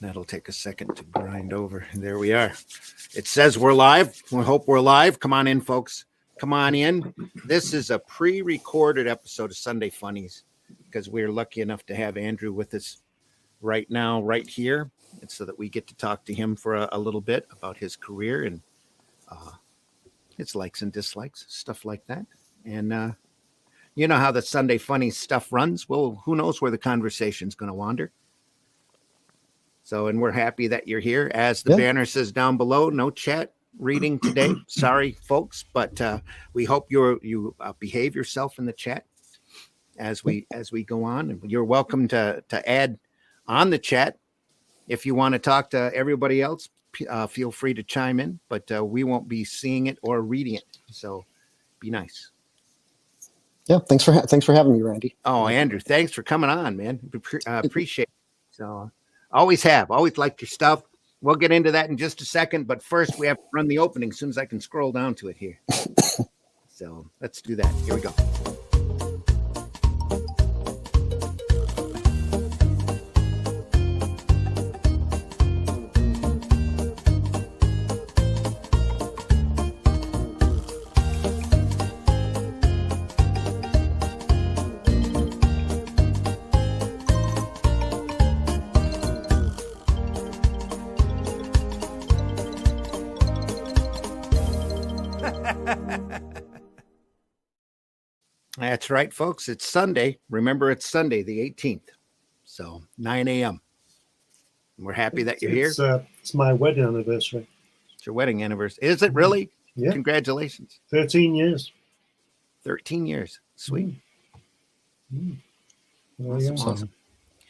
That'll take a second to grind over. There we are. It says we're live. We hope we're live. Come on in, folks. Come on in. This is a pre-recorded episode of Sunday Funnies because we're lucky enough to have Andrew with us right now, right here, and so that we get to talk to him for a little bit about his career and his likes and dislikes, stuff like that. And you know how the Sunday Funnies stuff runs. Well, who knows where the conversation's going to wander. So, and we're happy that you're here. As the banner says down below, no chat reading today. Sorry, folks, but we hope you behave yourself in the chat as we go on. You're welcome to add on the chat if you want to talk to everybody else. Feel free to chime in, but we won't be seeing it or reading it. So, be nice. Yeah, thanks for having me, Randy. Oh, Andrew, thanks for coming on, man. Appreciate it. So. Always liked your stuff. We'll get into that in just a second, but first we have to run the opening as soon as I can scroll down to it here. So let's do that. Here we go. That's right, folks. It's Sunday. Remember, it's Sunday, the 18th. So 9 a.m. We're happy that you're here. It's my wedding anniversary. It's your wedding anniversary. Is it really? Yeah. Congratulations. 13 years. 13 years. Sweet. Awesome.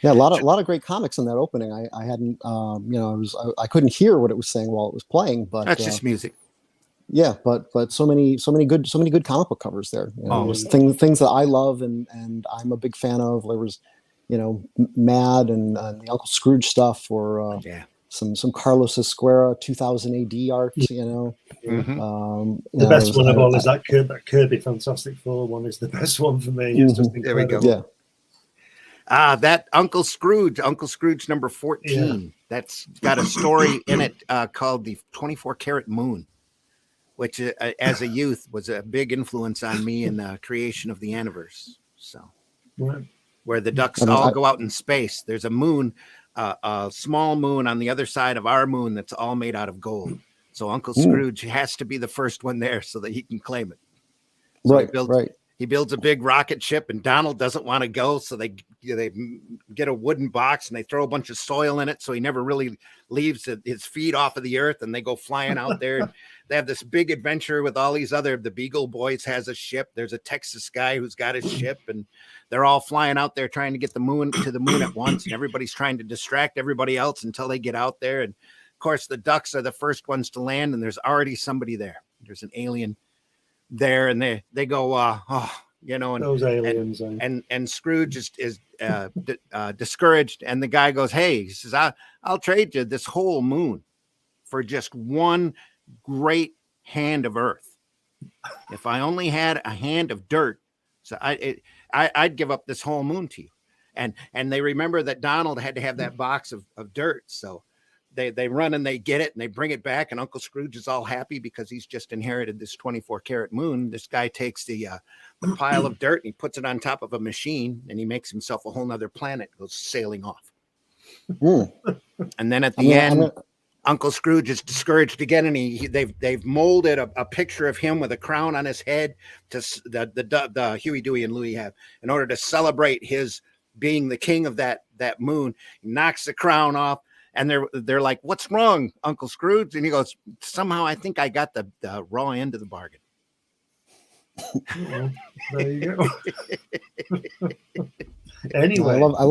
Yeah, a lot of great comics in that opening. I hadn't, I couldn't hear what it was saying while it was playing, but that's just music. Yeah, but so many good comic book covers there. Things that I love and I'm a big fan of. There was, Mad and the Uncle Scrooge stuff, or some Carlos Esquera 2000 AD art. The best one of all is that Kirby Fantastic Four one is the best one for me. It's just there we go. Yeah. That Uncle Scrooge number 14. Yeah. That's got a story in it called the 24 Karat Moon, which as a youth was a big influence on me in the creation of the Aniverse. So, where the ducks all go out in space, there's a moon, a small moon on the other side of our moon that's all made out of gold. So Uncle Scrooge has to be the first one there so that he can claim it. So he builds a big rocket ship, and Donald doesn't want to go, so they get a wooden box and they throw a bunch of soil in it, so he never really leaves his feet off of the earth, and they go flying out there. They have this big adventure with all these the Beagle Boys has a ship. There's a Texas guy who's got his ship, and they're all flying out there trying to get to the moon at once, and everybody's trying to distract everybody else until they get out there. And of course, the ducks are the first ones to land, and there's already somebody there. There's an alien there, and they go and those aliens and Scrooge is discouraged, and the guy goes, hey, he says, I'll trade you this whole moon for just one great hand of earth. If I only had a hand of dirt, so I'd give up this whole moon to you. And they remember that Donald had to have that box of dirt, so they run and they get it and they bring it back, and Uncle Scrooge is all happy because he's just inherited this 24 karat moon. This guy takes the pile of dirt and he puts it on top of a machine, and he makes himself a whole nother planet, goes sailing off. And then at the end, Uncle Scrooge is discouraged again, and they've molded a picture of him with a crown on his head to the Huey, Dewey, and Louie have, in order to celebrate his being the king of that moon. He knocks the crown off. And they're like, what's wrong, Uncle Scrooge? And he goes, somehow I think I got the raw end of the bargain. There you go. Anyway, I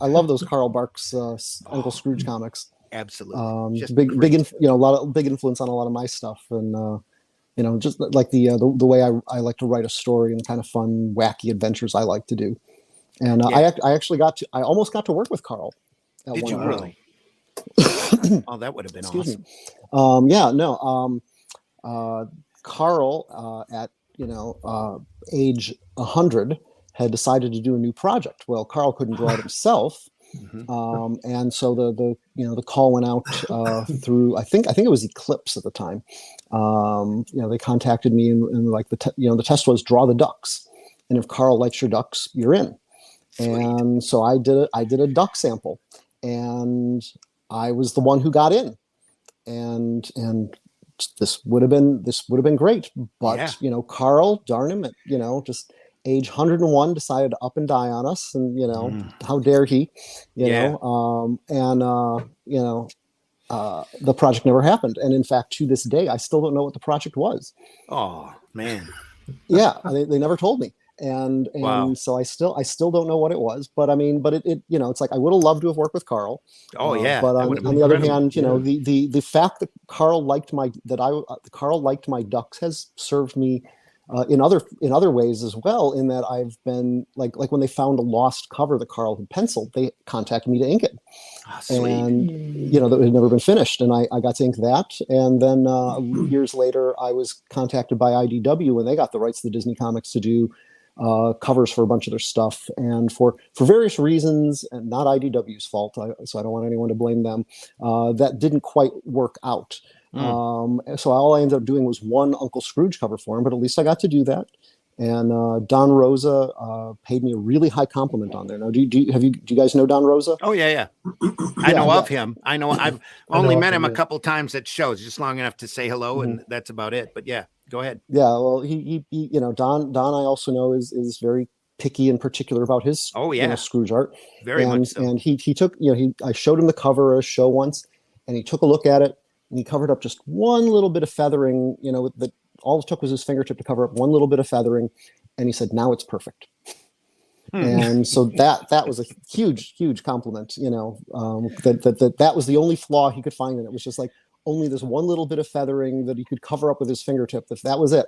love those Carl Barks Uncle Scrooge comics. Absolutely, a lot of big influence on a lot of my stuff, and just like the way I like to write a story and the kind of fun, wacky adventures I like to do. And I almost got to work with Carl. Did you really? Oh, that would have been Excuse awesome. Me. Carl at age 100 had decided to do a new project. Well, Carl couldn't draw it himself, And so the call went out through I think it was Eclipse at the time. They contacted me and like the test was draw the ducks, and if Carl likes your ducks, you're in. Sweet. And so I did a duck sample, and I was the one who got in, and this would have been great, but Carl, darn him, just age 101 decided to up and die on us, and how dare he, the project never happened, and in fact to this day I still don't know what the project was. Oh man. Yeah, they never told me. And wow. So I still don't know what it was, but I mean, but it it's like I would have loved to have worked with Carl. Oh yeah. But on the other hand, the fact that Carl liked my ducks has served me in other ways as well. In that I've been like when they found a lost cover that Carl had penciled, they contacted me to ink it. Oh, and that had never been finished, and I got to ink that. And then years later, I was contacted by IDW when they got the rights to the Disney comics to do covers for a bunch of their stuff, and for various reasons, and not IDW's fault, so I don't want anyone to blame them, that didn't quite work out. So all I ended up doing was one Uncle Scrooge cover for him, but at least I got to do that. And Don Rosa paid me a really high compliment on there. Now, do you guys know Don Rosa? Oh yeah. I know of him. I know I've only met him a couple times at shows, just long enough to say hello, and that's about it. But yeah, go ahead. Yeah, well, he Don I also know is very picky and particular about his Scrooge art. Very much so. And he took I showed him the cover at a show once, and he took a look at it, and he covered up just one little bit of feathering. That all it took was his fingertip to cover up one little bit of feathering, and he said, "Now it's perfect." And so that was a huge compliment. That was the only flaw he could find, and it was just like only this one little bit of feathering that he could cover up with his fingertip. If that was it,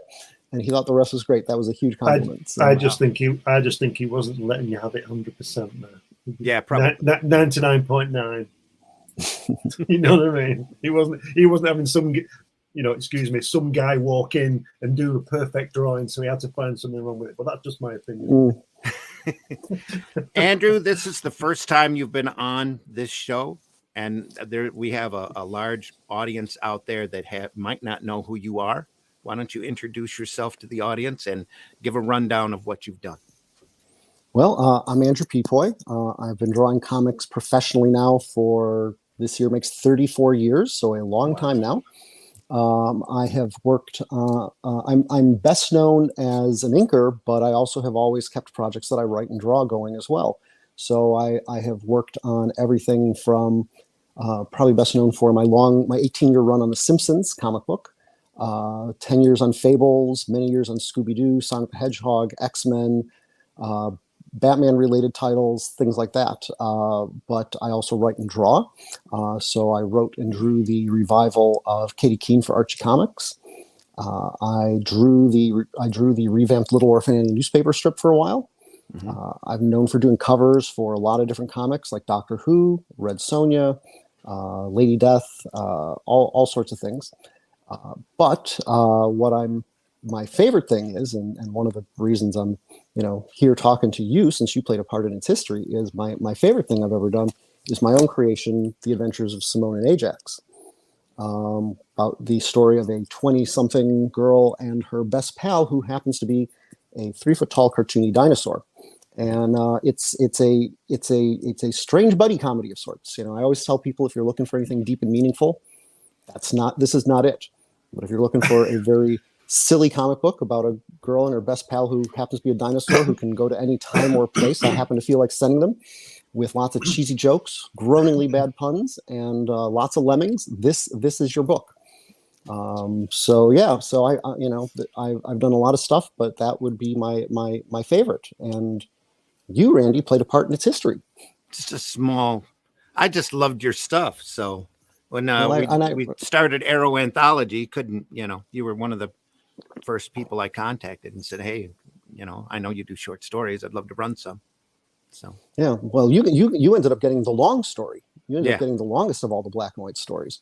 and he thought the rest was great, that was a huge compliment. I just think he wasn't letting you have it 100% there. Yeah, probably 99.9. You know what I mean? He wasn't having some guy walk in and do a perfect drawing, so he had to find something wrong with it. But that's just my opinion. Andrew, this is the first time you've been on this show, and we have a large audience out there that might not know who you are. Why don't you introduce yourself to the audience and give a rundown of what you've done? Well, I'm Andrew Pepoy. I've been drawing comics professionally now for this year makes 34 years, so a long time now. I have worked, I'm best known as an inker, but I also have always kept projects that I write and draw going as well. So I have worked on everything from probably best known for my 18-year run on The Simpsons comic book, 10 years on Fables, many years on Scooby-Doo, Sonic the Hedgehog, X-Men, Batman-related titles, things like that. But I also write and draw. So I wrote and drew the revival of Katie Keene for Archie Comics. I drew the revamped Little Orphan Annie newspaper strip for a while. I'm known for doing covers for a lot of different comics like Doctor Who, Red Sonja, Lady Death, all sorts of things. But my favorite thing is, and one of the reasons I'm here talking to you, since you played a part in its history, is my favorite thing I've ever done is my own creation, The Adventures of Simone and Ajax, about the story of a 20-something girl and her best pal who happens to be a 3-foot-tall cartoony dinosaur. And it's a strange buddy comedy of sorts. I always tell people, if you're looking for anything deep and meaningful, this is not it. But if you're looking for a very silly comic book about a girl and her best pal who happens to be a dinosaur who can go to any time or place I happen to feel like sending them, with lots of cheesy jokes, groaningly bad puns, and lots of lemmings, this is your book. So I've done a lot of stuff, but that would be my favorite. And you, Randy, played a part in its history. Just a small. I just loved your stuff. So when we started Arrow Anthology, you were one of the first people I contacted and said, "Hey, I know you do short stories. I'd love to run some." So yeah, well, you ended up getting the long story. You ended up getting the longest of all the black and white stories,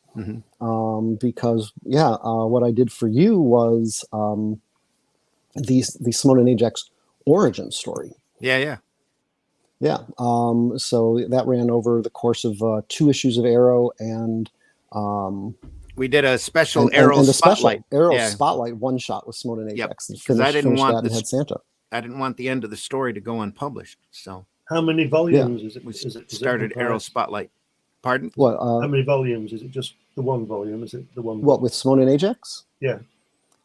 because what I did for you was the Simone and Ajax origin story. Yeah. Yeah. So that ran over the course of 2 issues of Arrow and We did a special Arrow and a spotlight. special Arrow Yeah. Spotlight one shot with Simone and Yep. Ajax, and Because I didn't finished want that and this. had Santa. I didn't want the end of the story to go unpublished, so How many volumes is it? we Is it started Arrow Spotlight. Pardon? What? How many volumes? Is it just the one volume? Is it the one? What with Simone and Ajax? Yeah.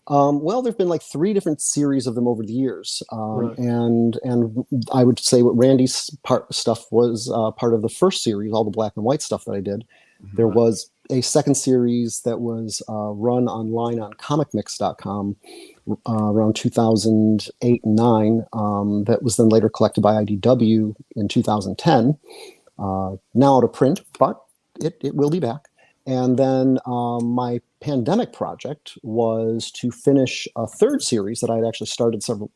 Well, there've been like 3 different series of them over the years, Right. and I would say what Randy's stuff was part of the first series, all the black and white stuff that I did. There was a second series that was run online on comicmix.com around 2008 and 9 that was then later collected by IDW in 2010. Now out of print, but it will be back. And then my pandemic project was to finish a 3rd series that I had actually started several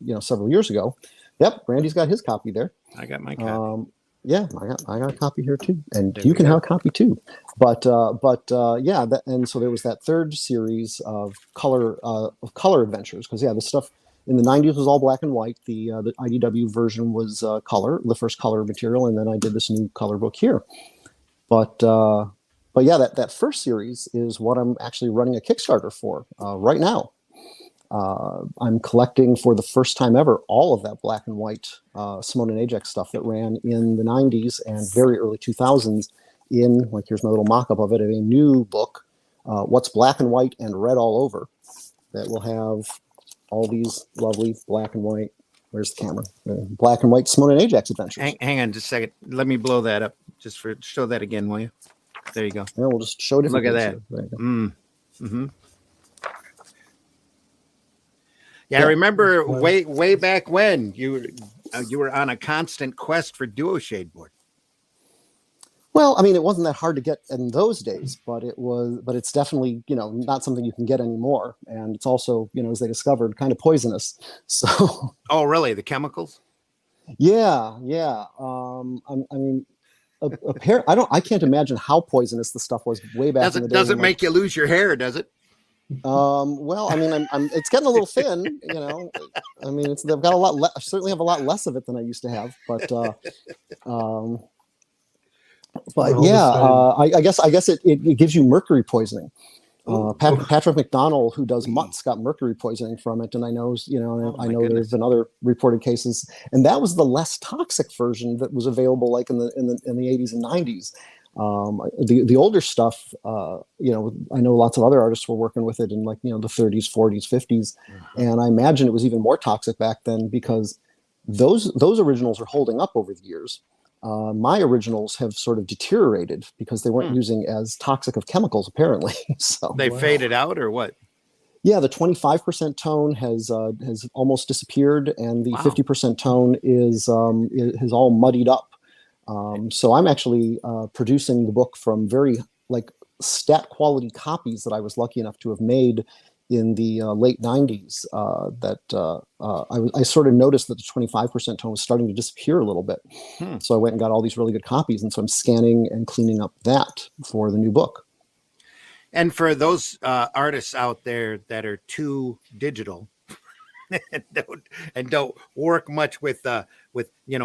years ago. Yep, Randy's got his copy there. I got my copy. Yeah, I got a copy here too, and There you we can go. have a copy too. But yeah, and so there was that 3rd series of color adventures, because this stuff in the 90s was all black and white. The IDW version was color, the first color material, and then I did this new color book here. But yeah, that first series is what I'm actually running a Kickstarter for right now. I'm collecting for the first time ever all of that black and white Simone and Ajax stuff that ran in the 90s and very early 2000s in, like, here's my little mock-up of it, of a new book, What's Black and White and Red All Over, that will have all these lovely black and white, where's the camera? Black and white Simone and Ajax adventures. Hang on just a second. Let me blow that up just for show that again, will you? There you go. Yeah, we'll just show different Look at things that. here. There you go. Yeah, I remember way back when you were on a constant quest for Duo Shade board. Well, I mean, it wasn't that hard to get in those days, but it's definitely, not something you can get anymore. And it's also, as they discovered, kind of poisonous. So. Oh, really? The chemicals? Yeah. I mean, I can't imagine how poisonous the stuff was way back in the day. Doesn't make you lose your hair, does it? Well, I mean, it's getting a little thin, I mean, they've got a lot. I certainly have a lot less of it than I used to have, but yeah, I guess it gives you mercury poisoning. Patrick McDonnell, who does Mutts, got mercury poisoning from it, and I know, I know there's been other reported cases, and that was the less toxic version that was available, like in the 80s and 90s. The older stuff, I know lots of other artists were working with it in, like, the 30s, 40s, 50s, and I imagine it was even more toxic back then, because those originals are holding up over the years. My originals have sort of deteriorated because they weren't using as toxic of chemicals, apparently. So they faded out, or what? Yeah, the 25% tone has almost disappeared, and the 50% tone is all muddied up. So I'm actually producing the book from very, like, stat quality copies that I was lucky enough to have made in the late 90s. I sort of noticed that the 25% tone was starting to disappear a little bit. So I went and got all these really good copies, and so I'm scanning and cleaning up that for the new book. And for those artists out there that are too digital and don't work much with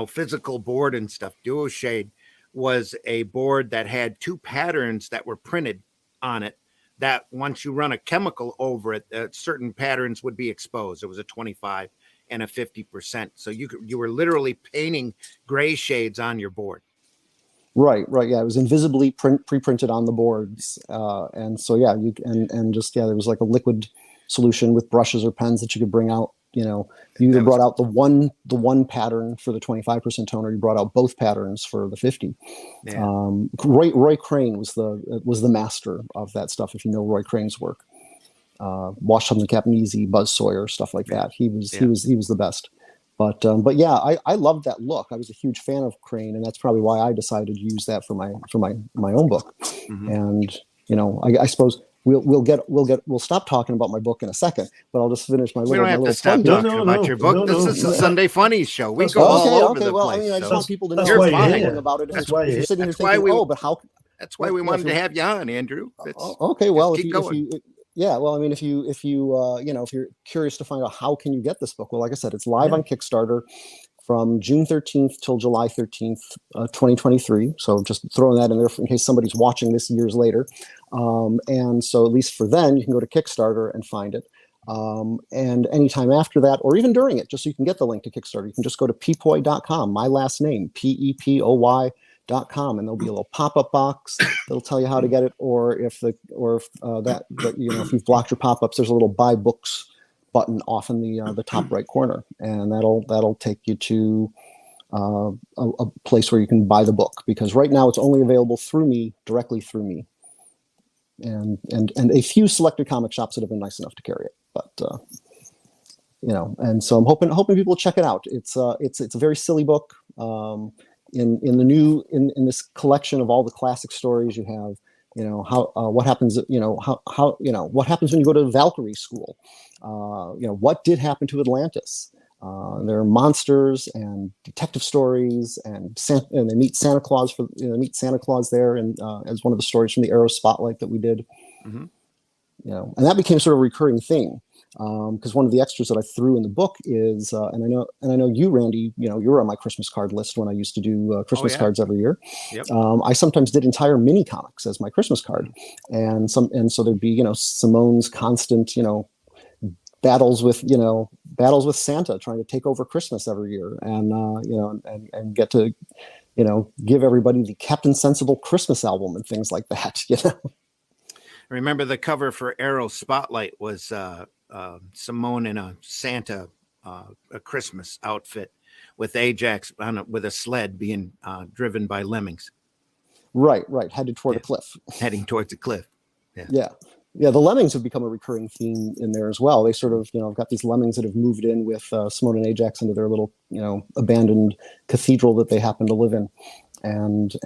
physical board and stuff, Duo Shade was a board that had 2 patterns that were printed on it, that once you run a chemical over it, certain patterns would be exposed. It was a 25 and a 50%. So you were literally painting gray shades on your board. Right. Yeah, it was invisibly pre-printed on the boards, and so there was like a liquid solution with brushes or pens that you could bring out. You either brought out the one pattern for the 25% tone, or you brought out both patterns for the 50. Yeah. Roy Crane was the master of that stuff. If you know Roy Crane's work, Wash Something Captain Easy, Buzz Sawyer, stuff like that. He was the best. But yeah, I loved that look. I was a huge fan of Crane, and that's probably why I decided to use that for my own book. And I suppose we'll stop talking about my book in a second, but I'll just finish my little. We don't have to stop talking about your book. This is a Sunday Funnies show. We go all over the place. Well, I mean, I just want people to know you're fine about it. That's why you're sitting here thinking, but how? That's why we wanted to have you on, Andrew. Okay, well, if you yeah, well, I mean, if you if you're curious to find out how can you get this book, well, like I said, it's live on Kickstarter from June 13th till July 13th, 2023. So just throwing that in there in case somebody's watching this years later. And so at least for then, you can go to Kickstarter and find it. And anytime after that, or even during it, just so you can get the link to Kickstarter, you can just go to pepoy.com, my last name, pepoy.com, and there'll be a little pop-up box that'll tell you how to get it. Or if you've blocked your pop-ups, there's a little buy books button off in the top right corner, and that'll take you to a place where you can buy the book, because right now it's only available through me, directly through me, and a few selected comic shops that have been nice enough to carry it. But and so I'm hoping people will check it out. It's a very silly book. In this collection of all the classic stories, you have what happens what happens when you go to Valkyrie school. What did happen to Atlantis. There are monsters and detective stories, and they meet Santa Claus there, and as one of the stories from the Arrow Spotlight that we did. Mm-hmm. And that became sort of a recurring thing, because one of the extras that I threw in the book is, and I know you, Randy, you were on my Christmas card list when I used to do Christmas cards every year. Yep. I sometimes did entire mini comics as my Christmas card, and so there'd be Simone's constant battles with Santa trying to take over Christmas every year, and and get to give everybody the Captain Sensible Christmas album and things like that. I remember the cover for Arrow Spotlight was Simone in a Santa a Christmas outfit with Ajax with a sled being driven by lemmings. Right, headed toward a cliff. Heading towards a cliff. Yeah. The lemmings have become a recurring theme in there as well. They sort of, got these lemmings that have moved in with Simone and Ajax into their little, abandoned cathedral that they happen to live in, and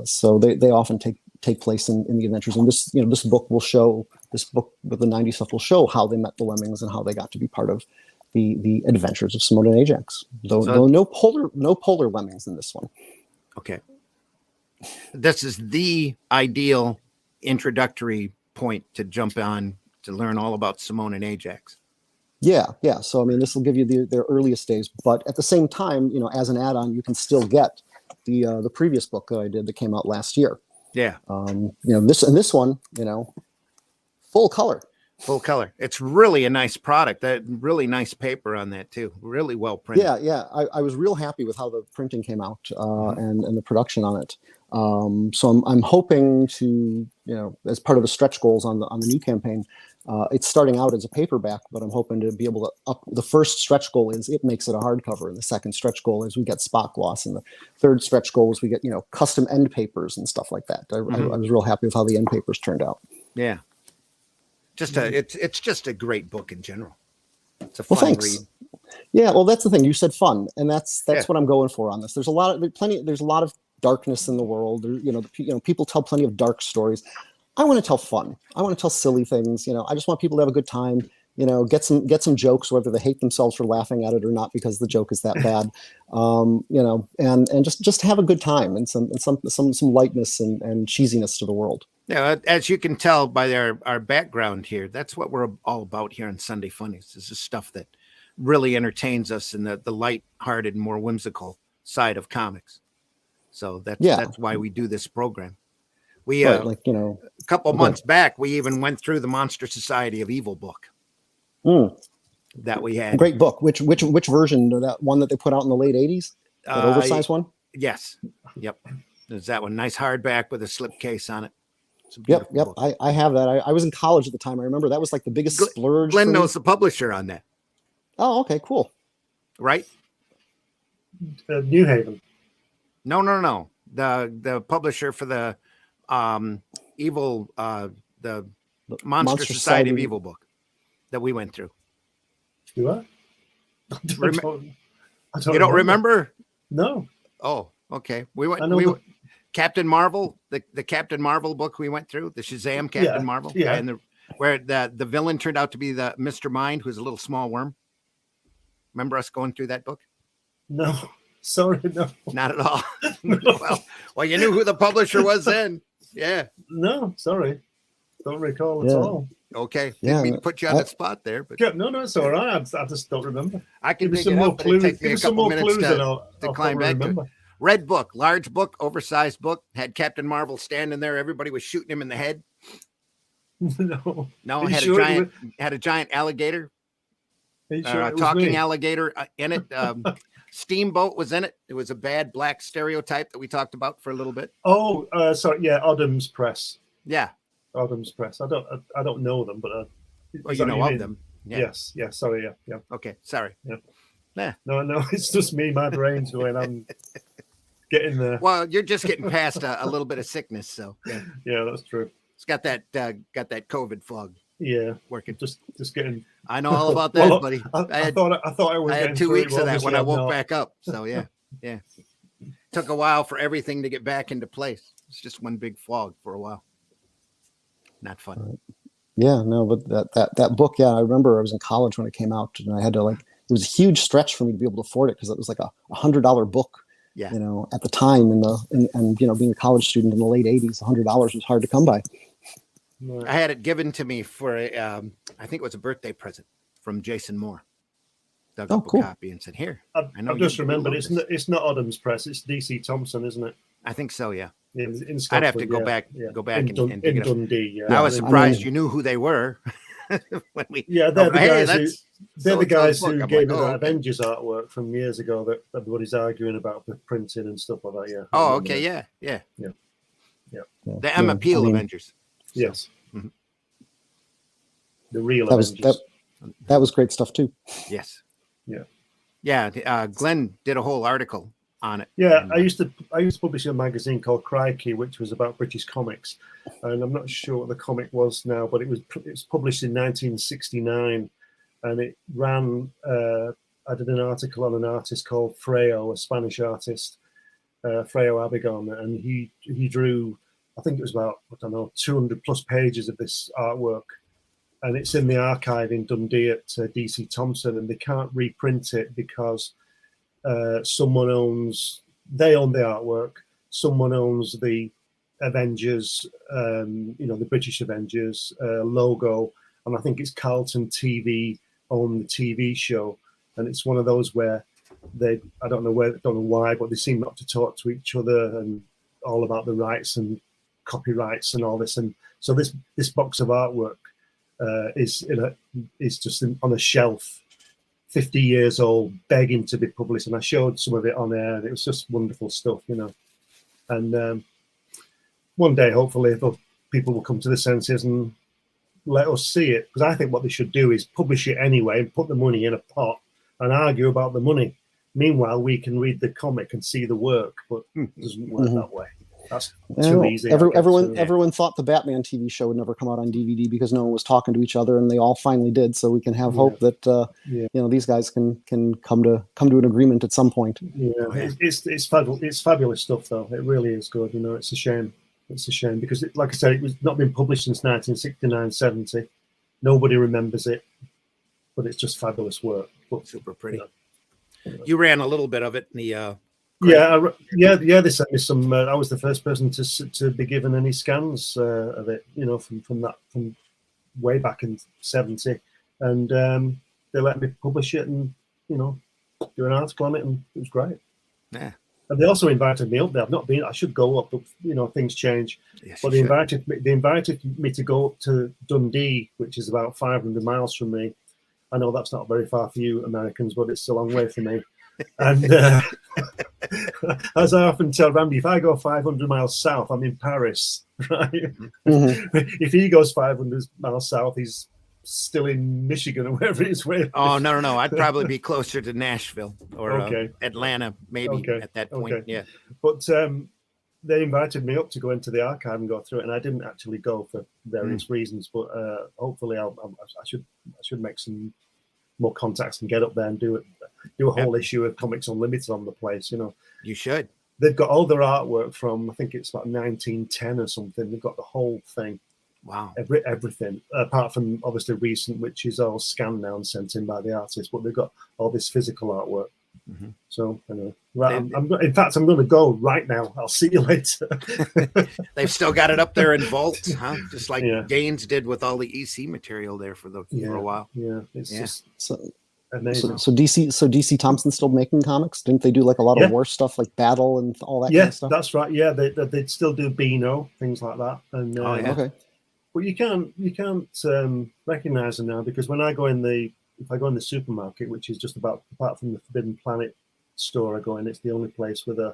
so they often take place in the adventures. And this book with the 90s stuff will show how they met the lemmings and how they got to be part of the adventures of Simone and Ajax. Though no polar lemmings in this one. Okay. This is the ideal introductory point to jump on to learn all about Simone and Ajax. Yeah. So this will give you their earliest days, but at the same time, as an add-on, you can still get the previous book that I did that came out last year. Yeah. This one, full color. Full color. It's really a nice product. That really nice paper on that too. Really well printed. Yeah. I was real happy with how the printing came out, and the production on it. So I'm hoping to, as part of the stretch goals on the new campaign, it's starting out as a paperback, but I'm hoping to be able to up. The first stretch goal is it makes it a hardcover, and the second stretch goal is we get spot gloss, and the third stretch goal is we get custom end papers and stuff like that. I was real happy with how the end papers turned out. Yeah, it's just a great book in general. It's a fun read. Yeah, well, that's the thing. You said fun, and that's what I'm going for on this. There's a lot of darkness in the world. People tell plenty of dark stories. I want to tell fun. I want to tell silly things. I just want people to have a good time. Get some jokes, whether they hate themselves for laughing at it or not, because the joke is that bad. And just have a good time and some lightness and cheesiness to the world. Yeah, as you can tell by our background here, that's what we're all about here on Sunday Funnies. This is stuff that really entertains us in the light-hearted, more whimsical side of comics. So that's why we do this program. We a couple months back, we even went through the Monster Society of Evil book that we had. Great book. Which version? That one that they put out in the late 80s? That oversized one? Yes. Yep. There's that one. Nice hardback with a slipcase on it. Yep. Book. I have that. I was in college at the time. I remember that was like the biggest splurge. Glenn knows the publisher on that. Oh, okay, cool. Right? New Haven. No. The publisher for the evil the Monster Society of Evil book that we went through. Do I? You don't remember? No. Oh, okay. We went. Captain Marvel, the Captain Marvel book we went through, the Shazam Captain Marvel, and where the villain turned out to be the Mr. Mind, who's a little small worm. Remember us going through that book? No, sorry, no, not at all. No. Well, you knew who the publisher was then. Yeah. No, sorry. Don't recall at Yeah. all. Okay, Yeah, didn't mean to put you on the spot there, but Yeah, no, it's all right. I just don't remember. I can Give me dig some it more up, but it clues. takes me Give a me some couple more minutes clues, and I'll to climb probably back to it. remember. Red book, large book, oversized book, had Captain Marvel standing there. Everybody was shooting him in the head. No, No, Are you had sure a giant alligator, Are you sure a it was talking me? alligator in it. Steamboat was in it. It was a bad black stereotype that we talked about for a little bit. Oh, sorry. Yeah, Odham's Press. Yeah, Odham's Press. I don't know them, but well, is you that know what of mean? them. Yeah. Yes. Yes. Sorry. Yeah. Yeah. Okay, sorry. Yeah. Yeah. No, it's just me. My brain's going. I'm getting there. Well, you're just getting past a little bit of sickness, so yeah, Yeah, that's true. it's got that COVID fog Yeah, working. just getting. I know all about that, Well, buddy. I thought I was. I had getting 2 through it, weeks but of that when obviously I I'm woke not. back up. So yeah, yeah. Took a while for everything to get back into place. It's just one big fog for a while. Not fun. Yeah, no, but that book, yeah, I remember I was in college when it came out, and I had to it was a huge stretch for me to be able to afford it because it was like a $100 book. Yeah. At the time and being a college student in the late '80s, $100 was hard to come by. I had it given to me for I think it was a birthday present from Jason Moore. Dug up cool. a copy and said, "Here." I've just remembered it's not Odham's Press. It's DC Thompson, isn't it? I think so. Yeah. In I'd have to go Scotland, back and dig in it up. Dundee. I was surprised mean, you knew who they were when we. Yeah, they're the hey, guys they're the guys who I'm gave like, me that okay. Avengers artwork from years ago that everybody's arguing about the printing and stuff like that. Yeah. Oh, okay, yeah. The Emma Peel Avengers. Yes. Mhm. The real that was Avengers. that was great stuff too. Yes. Yeah. Yeah. Glenn did a whole article on it. Yeah, And, I used to publish a magazine called Crikey, which was about British comics, and I'm not sure what the comic was now, but it was published in 1969, and it ran. I did an article on an artist called Freo, a Spanish artist, Freo Abigon, and he drew. I think it was about 200 plus pages of this artwork, and it's in the archive in Dundee at DC Thompson, and they can't reprint it because. They own the artwork. Someone owns the Avengers, the British Avengers logo, and I think it's Carlton TV own the TV show, and it's one of those where I don't know why, but they seem not to talk to each other and all about the rights and copyrights and all this, and so this box of artwork is just on a shelf. 50 years old, begging to be published, and I showed some of it on air, and it was just wonderful stuff, And one day, hopefully, people will come to the senses and let us see it, because I think what they should do is publish it anyway and put the money in a pot and argue about the money. Meanwhile, we can read the comic and see the work, but it doesn't work that way. That's too easy. Everyone thought the Batman TV show would never come out on DVD because no one was talking to each other, and they all finally did. So we can have hope that these guys can come to an agreement at some point. Yeah, it's fabulous stuff, though. It really is good. It's a shame. It's a shame because, like I said, it was not been published since 1969-70. Nobody remembers it, but it's just fabulous work. But, super pretty. You ran a little bit of it in the. They sent me some. I was the first person to be given any scans of it, from way back in '70, and they let me publish it and do an article on it, and it was great. Yeah. And they also invited me up there. I've not been. I should go up, but things change. Yes, but they invited me to go up to Dundee, which is about 500 miles from me. I know that's not very far for you Americans, but it's a long way for me. And as I often tell Randy, if I go 500 miles south, I'm in Paris, right? Mm-hmm. If he goes 500 miles south, he's still in Michigan or wherever it is. Oh, no. I'd probably be closer to Nashville or Atlanta, maybe at that point. Okay. Yeah. But they invited me up to go into the archive and go through it, and I didn't actually go for various reasons. But hopefully, I should make some more contacts and get up there and do a whole issue of Comics Unlimited on the place. You should. They've got all their artwork from, I think it's like 1910 or something. They've got the whole thing. Wow. Everything, apart from obviously recent, which is all scanned now and sent in by the artist, but they've got all this physical artwork. Mhm. So anyway, right, in fact, I'm going to go right now. I'll see you later. They've still got it up there in vaults, huh? Just like Yeah. Gaines did with all the EC material there for a while. Yeah, it's just So amazing. so DC Thompson's still making comics? Didn't they do like a lot of war stuff, like Battle and all that kind of stuff? That's right. Yeah, they'd still do Beano, things like that. And Okay. but you can't recognize them now, because when I go in the supermarket, which is just apart from the Forbidden Planet store I go in, it's the only place with a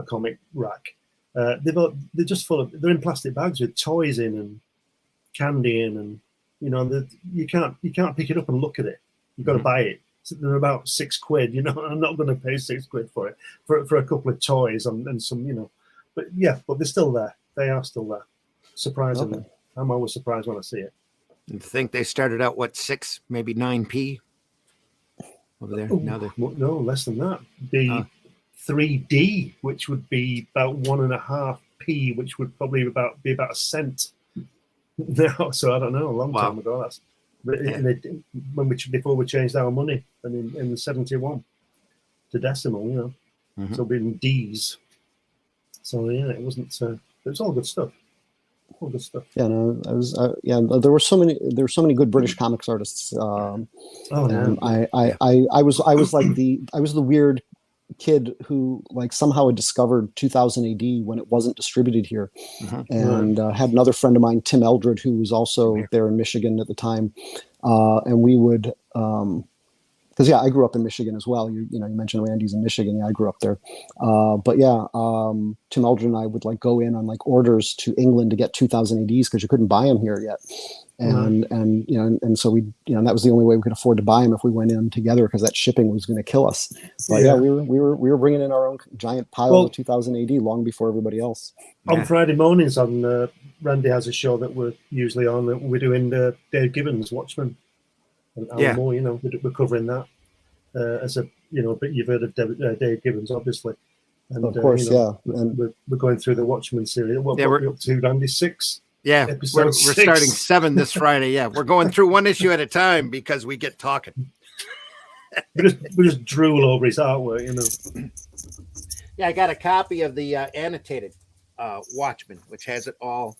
comic rack. They're just full of, they're in plastic bags with toys in and candy in, and you can't pick it up and look at it. You've got to buy it. So they're about £6. I'm not going to pay £6 for it for a couple of toys and some, but they're still there. They are still there. Surprisingly. Okay. I'm always surprised when I see it. I think they started out 6, maybe 9p over there. Now they're no, less than that. The 3D, which would be about 1.5p, which would probably be about a cent now. So I don't know, a long time ago. That's before we changed our money, and in the 71 to decimal, so being D's. So it wasn't. It was all good stuff. All good stuff. Yeah, no, there were so many good British comics artists. I was the weird kid who like somehow had discovered 2000 AD when it wasn't distributed here, and had another friend of mine, Tim Eldred, who was also there in Michigan at the time, and we would. Because I grew up in Michigan as well. You mentioned Randy's in Michigan. Yeah, I grew up there. Tim Eldred and I would like go in on like orders to England to get 2000 ADs because you couldn't buy them here yet. And so we that was the only way we could afford to buy them if we went in together, because that shipping was going to kill us. But we were bringing in our own giant pile of 2000 AD long before everybody else. On Friday mornings, Randy has a show that we're usually on. That we're doing Dave Gibbons' Watchmen. And more, we're covering that as a, but you've heard of Dave Gibbons, obviously. And, of course, and we're going through the Watchmen series. What are we up to, Randy? 6? Yeah, we're starting 7 this Friday. Yeah, we're going through one issue at a time because we get talking. we just drool over his artwork, Yeah, I got a copy of the annotated Watchmen, which has it all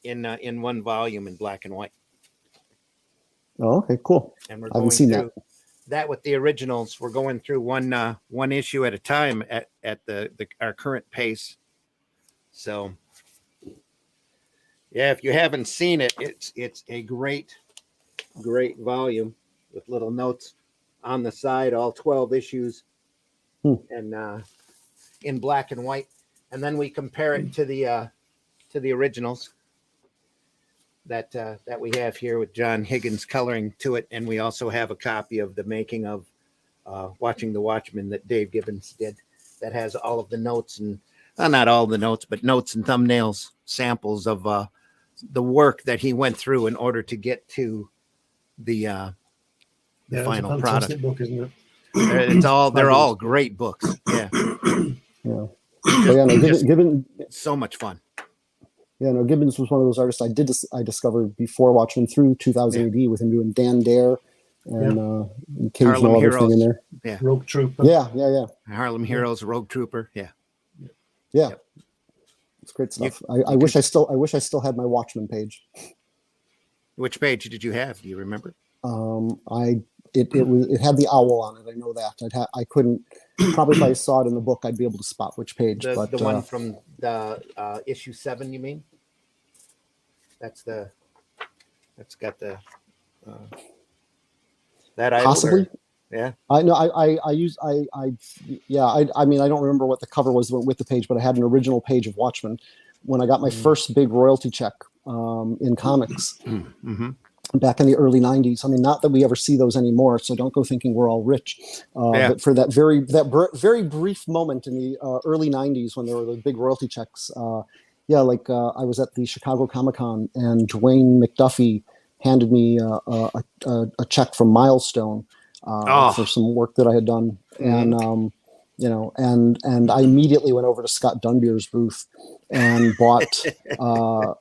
in one volume in black and white. Oh, okay, cool. And we're going through that with the originals. We're going through one issue at a time at our current pace. So, yeah, if you haven't seen it, it's a great volume with little notes on the side, all 12 issues, and in black and white. And then we compare it to the originals that we have here with John Higgins coloring to it, and we also have a copy of the making of Watching the Watchmen that Dave Gibbons did, that has all of the notes and not all the notes, but notes and thumbnails, samples of the work that he went through in order to get to the final product. Book, isn't it? They're all great books. Yeah. Gibbons, so much fun. Yeah, no, Gibbons was one of those artists I discovered before Watchmen through 2000 AD with him doing Dan Dare and occasional other thing in there. Yeah. Rogue Trooper. Yeah. Harlem Heroes, Rogue Trooper. Yeah. It's great stuff. I wish I still had my Watchmen page. Which page did you have? Do you remember? It had the owl on it. I know that. I couldn't. Probably if I saw it in the book, I'd be able to spot which page. The one from the issue 7, you mean? That's got the that I possibly. Yeah. I know. I mean, I don't remember what the cover was with the page, but I had an original page of Watchmen when I got my first big royalty check in comics. Back in the early 90s. I mean, not that we ever see those anymore, so don't go thinking we're all rich. But for that very brief moment in the early 90s when there were the big royalty checks, I was at the Chicago Comic-Con and Dwayne McDuffie handed me a check from Milestone for some work that I had done. And and I immediately went over to Scott Dunbier's booth and bought a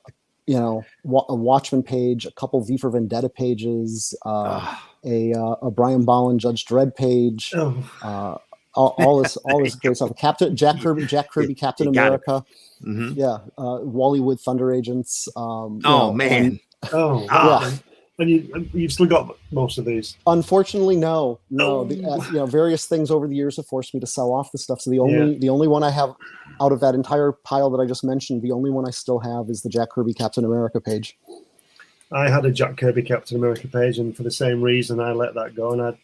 Watchmen page, a couple V for Vendetta pages, a Brian Bolland Judge Dredd page, all this great stuff. Jack Kirby, Captain You got it. America. Mhm. Yeah, Wallywood Thunder Agents. Man. Oh, Ah. and you've still got most of these. Unfortunately, no. Oh. Various things over the years have forced me to sell off the stuff. So the only one I have out of that entire pile that I just mentioned, the only one I still have is the Jack Kirby Captain America page. I had a Jack Kirby Captain America page, and for the same reason, I let that go. And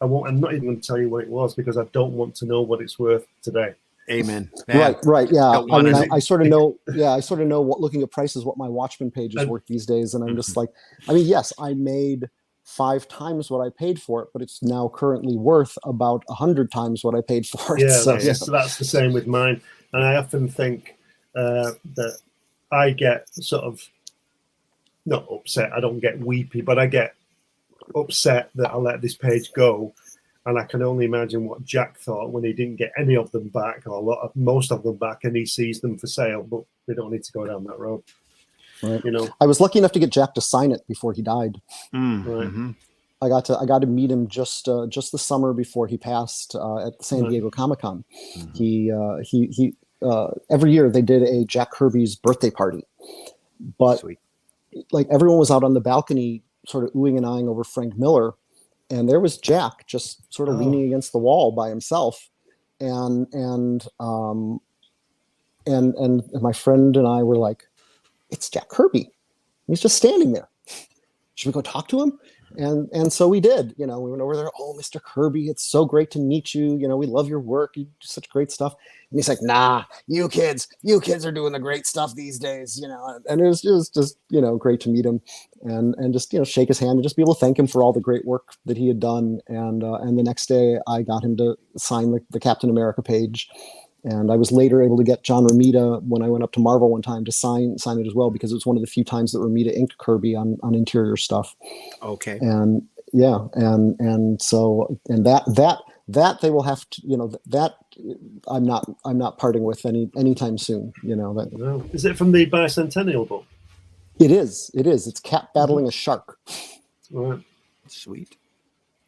I'm not even going to tell you what it was because I don't want to know what it's worth today. Amen. Man. Right. Yeah. Don't want I sort of know. Yeah, I sort of know what looking at prices, what my Watchmen page is worth these days, and I'm just like, yes, I made 5 times what I paid for it, but it's now currently worth about 100 times what I paid for it. So that's the same with mine. And I often think that I get sort of not upset. I don't get weepy, but I get upset that I let this page go. And I can only imagine what Jack thought when he didn't get any of them back, or most of them back, and he sees them for sale. But we don't need to go down that road. Right. You know, I was lucky enough to get Jack to sign it before he died. Right. I got to meet him just the summer before he passed at the San Diego Comic-Con. He every year they did a Jack Kirby's birthday party, but Sweet. Like everyone was out on the balcony, sort of oohing and eyeing over Frank Miller. And there was Jack just sort of leaning against the wall by himself, and my friend and I were like, "It's Jack Kirby. He's just standing there. Should we go talk to him?" And so we did. We went over there. "Oh, Mr. Kirby, it's so great to meet you. We love your work. You do such great stuff." And he's like, "Nah, you kids are doing the great stuff these days." And it was just great to meet him and just shake his hand and just be able to thank him for all the great work that he had done. And the next day I got him to sign the Captain America page. And I was later able to get John Romita when I went up to Marvel one time to sign it as well, because it was one of the few times that Romita inked Kirby on interior stuff. Okay. And so that they will have to, that I'm not parting with anytime soon. That. Is it from the bicentennial book? It is. It's Cap battling a shark. Right. Sweet.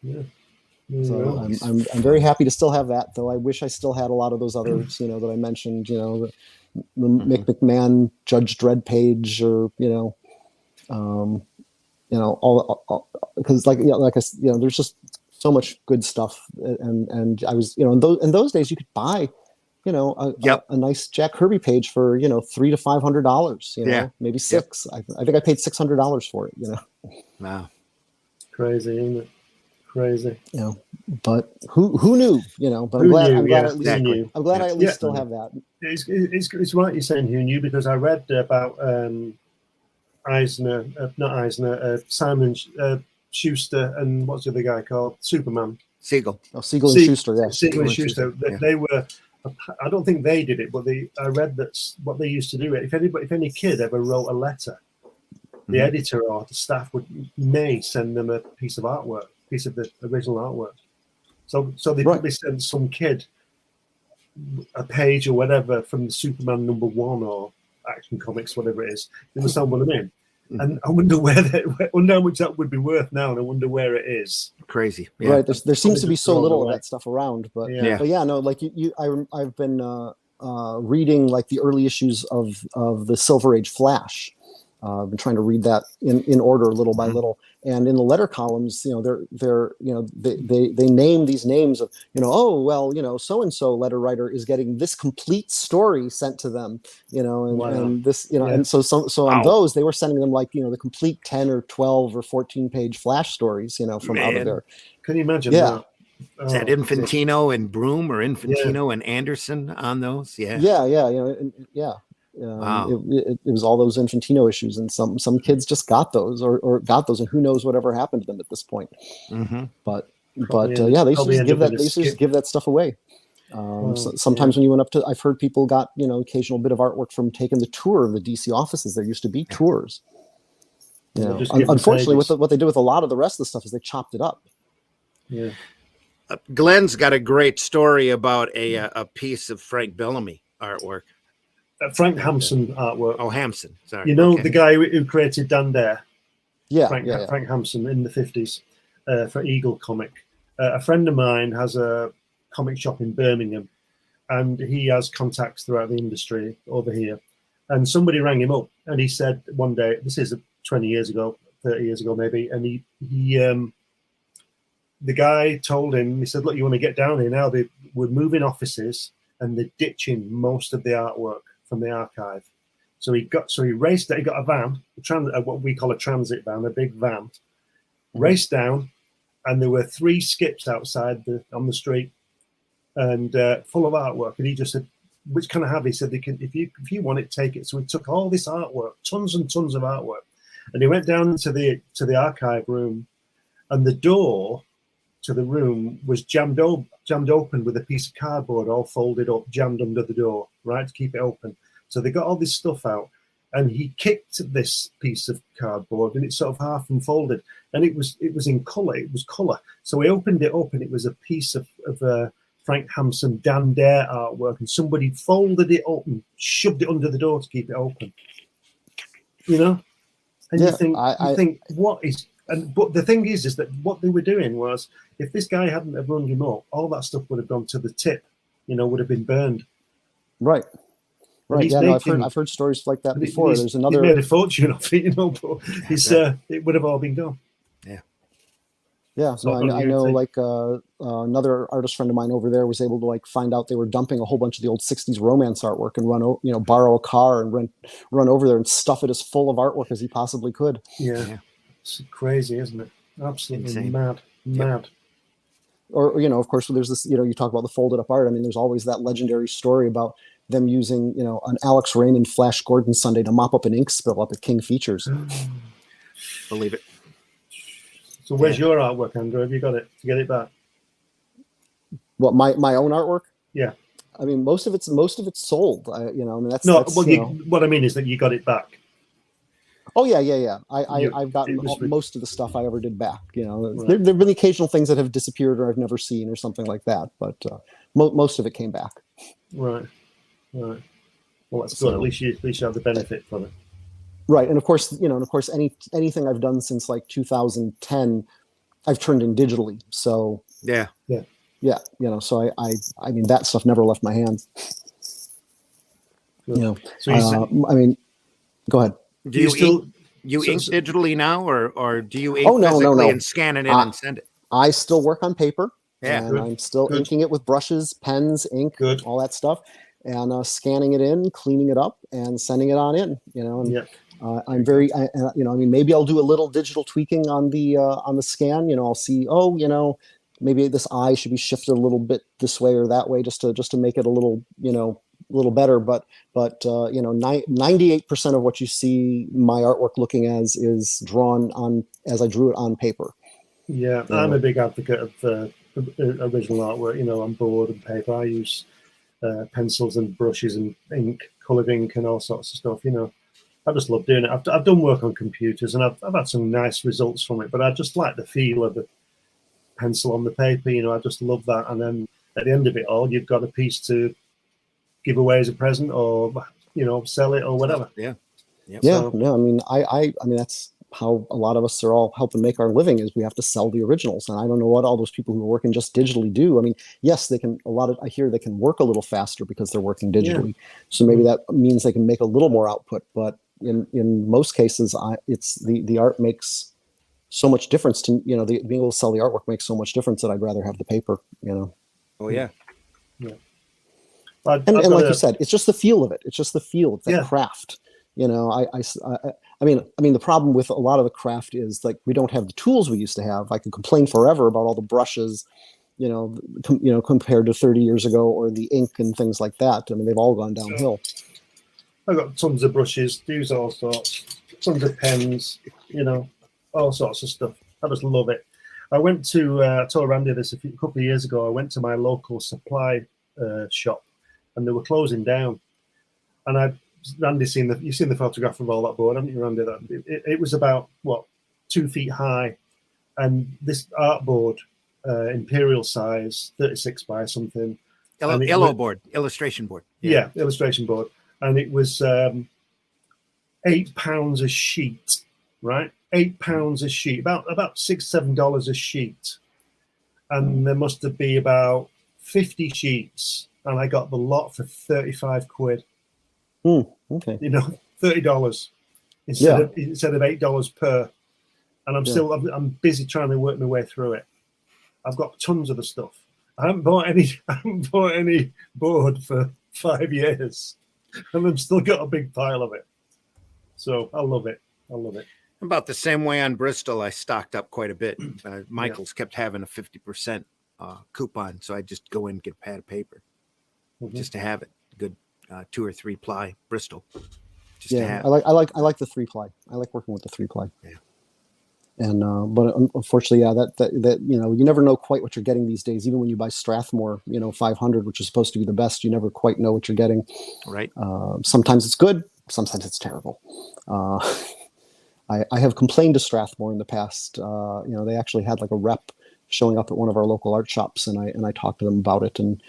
Yeah. So I'm very happy to still have that, though I wish I still had a lot of those others, that I mentioned, the Mick McMahon Judge Dredd page, or all because there's just so much good stuff, and I was in those days you could buy a nice Jack Kirby page for $300 to $500, maybe $600. I think I paid $600 for it. Wow, crazy, isn't it? Crazy. But who knew? But I'm glad at least knew. I'm glad I at least still have that. It's right you're saying who knew, because I read about Simon Schuster, and what's the other guy called? Superman. Siegel. Oh, Siegel and Schuster. Yeah. Siegel and Schuster. They were. I don't think they did it, but I read that what they used to do. If any kid ever wrote a letter, the editor or the staff may send them a piece of artwork. Piece of the original artwork, so they probably sent some kid a page or whatever from Superman #1 or Action Comics, whatever it is. You understand what I mean? And I wonder wonder how much that would be worth now, and I wonder where it is. Crazy, right? There seems to be so little of that stuff around, but no, like I've been reading like the early issues of the Silver Age Flash. I've been trying to read that in order, little by little, and in the letter columns, they name these names of so and so letter writer is getting this complete story sent to them, and this and so on those they were sending them like the complete 10 or 12 or 14 page Flash stories from out of there. Can you imagine? Yeah. Is that Infantino and Broom, or Infantino and Anderson on those? Wow. It was all those Infantino issues, and some kids just got those or got those, and who knows whatever happened to them at this point. But they used to just give that stuff away. Sometimes when you went up to, I've heard people got occasional bit of artwork from taking the tour of the DC offices. There used to be tours. Unfortunately, what they did with a lot of the rest of the stuff is they chopped it up. Yeah. Glenn's got a great story about a piece of Frank Bellamy artwork. Frank Hampson artwork. Oh, Hampson. Sorry. The guy who created Dan Dare. Frank Hampson in the 50s for Eagle Comic. A friend of mine has a comic shop in Birmingham, and he has contacts throughout the industry over here. And somebody rang him up, and he said one day, this is 20 years ago, 30 years ago maybe, and the guy told him, he said, look, you want to get down here now? We're moving offices, and they're ditching most of the artwork from the archive. So he raced. He got a van, what we call a transit van, a big van. Raced down, and there were 3 skips outside on the street, and full of artwork. And he just said, "Which can I have?" He said, "They can, if you want it, take it." So he took all this artwork, tons and tons of artwork, and he went down to the archive room, and the door to the room was jammed open with a piece of cardboard all folded up, jammed under the door, right, to keep it open. So they got all this stuff out, and he kicked this piece of cardboard, and it's sort of half unfolded, and it was in color. It was color. So he opened it up, and it was a piece of Frank Hampson, Dan Dare artwork, and somebody folded it up and shoved it under the door to keep it open. You know, and yeah, you think what is. But the thing is that what they were doing was, if this guy hadn't have rung him up, all that stuff would have gone to the tip, would have been burned. Right. Right. Yeah, I've heard stories like that before. There's another. He made a fortune off it, but it would have all been gone. Yeah. Yeah. So I know, like another artist friend of mine over there was able to find out they were dumping a whole bunch of the old '60s romance artwork and borrow a car and run over there and stuff it as full of artwork as he possibly could. Yeah. It's crazy, isn't it? Absolutely insane. Mad. Or, of course, there's this, you talk about the folded up art. I mean, there's always that legendary story about them using, an Alex Raymond Flash Gordon Sunday to mop up an ink spill up at King Features. Believe it. Mm. So where's your artwork, Andrew? Have you got it to get it back? What, my own artwork? Yeah. I mean, most of it's sold. That's what I mean is that you got it back. Oh yeah. I've gotten most of the stuff I ever did back. Right. There've been occasional things that have disappeared or I've never seen or something like that, but most of it came back. Right. Well, that's good. At least you have the benefit from it. Right, and of course, anything I've done since 2010, I've turned in digitally. So yeah. So I mean that stuff never left my hands. Good. So go ahead. Do you ink digitally now, or do you ink physically and scan it in and send it? I still work on paper, and I'm still inking it with brushes, pens, ink, all that stuff, and scanning it in, cleaning it up, and sending it on in. I'm very, maybe I'll do a little digital tweaking on the scan. I'll see, maybe this eye should be shifted a little bit this way or that way, just to make it a little, a little better, but 98% of what you see my artwork looking as is drawn on as I drew it on paper. Yeah, I'm a big advocate of original artwork. On board and paper. I use pencils and brushes and ink, colored ink, and all sorts of stuff. I just love doing it. I've done work on computers, and I've had some nice results from it. But I just like the feel of the pencil on the paper. I just love that. And then at the end of it all, you've got a piece to give away as a present, or sell it, or whatever. Yeah. Yep. Yeah. So, no, I mean that's how a lot of us are all helping make our living, is we have to sell the originals. And I don't know what all those people who are working just digitally do. I mean, yes, they can. I hear they can work a little faster because they're working digitally. Yeah. So maybe that means they can make a little more output. But in most cases, it's the art makes so much difference to being able to sell the artwork makes so much difference that I'd rather have the paper. Oh yeah. Yeah. And like you said, it's just the feel of it. It's just the feel of that craft. I mean, the problem with a lot of the craft is we don't have the tools we used to have. I could complain forever about all the brushes, compared to 30 years ago, or the ink and things like that. I mean, they've all gone downhill. I've got tons of brushes, use all sorts, tons of pens, all sorts of stuff. I just love it. I went to, I told Randy this a couple of years ago. I went to my local supply shop, and they were closing down. And Randy's you've seen the photograph of all that board, haven't you, Randy? It was about 2 feet high, and this art board, imperial size, 36 by something. Illustration board. Yeah, illustration board, and it was £8 a sheet, right? £8 a sheet, about $6-7 a sheet, and there must have been about 50 sheets, and I got the lot for 35 quid. Okay. You know, $30 instead of $8 per. And I'm busy trying to work my way through it. I've got tons of the stuff. I haven't bought any board for 5 years, and I've still got a big pile of it. So I love it. About the same way on Bristol, I stocked up quite a bit. Michael's kept having a 50% coupon, so I just go in and get a pad of paper just to have it. Good 2 or 3 ply Bristol. Just to have. I like the 3-ply. I like working with the 3-ply. Yeah. And but unfortunately, that you never know quite what you're getting these days. Even when you buy Strathmore, 500, which is supposed to be the best, you never quite know what you're getting. Right. Sometimes it's good, sometimes it's terrible. I have complained to Strathmore in the past. They actually had like a rep showing up at one of our local art shops, and I talked to them about it, and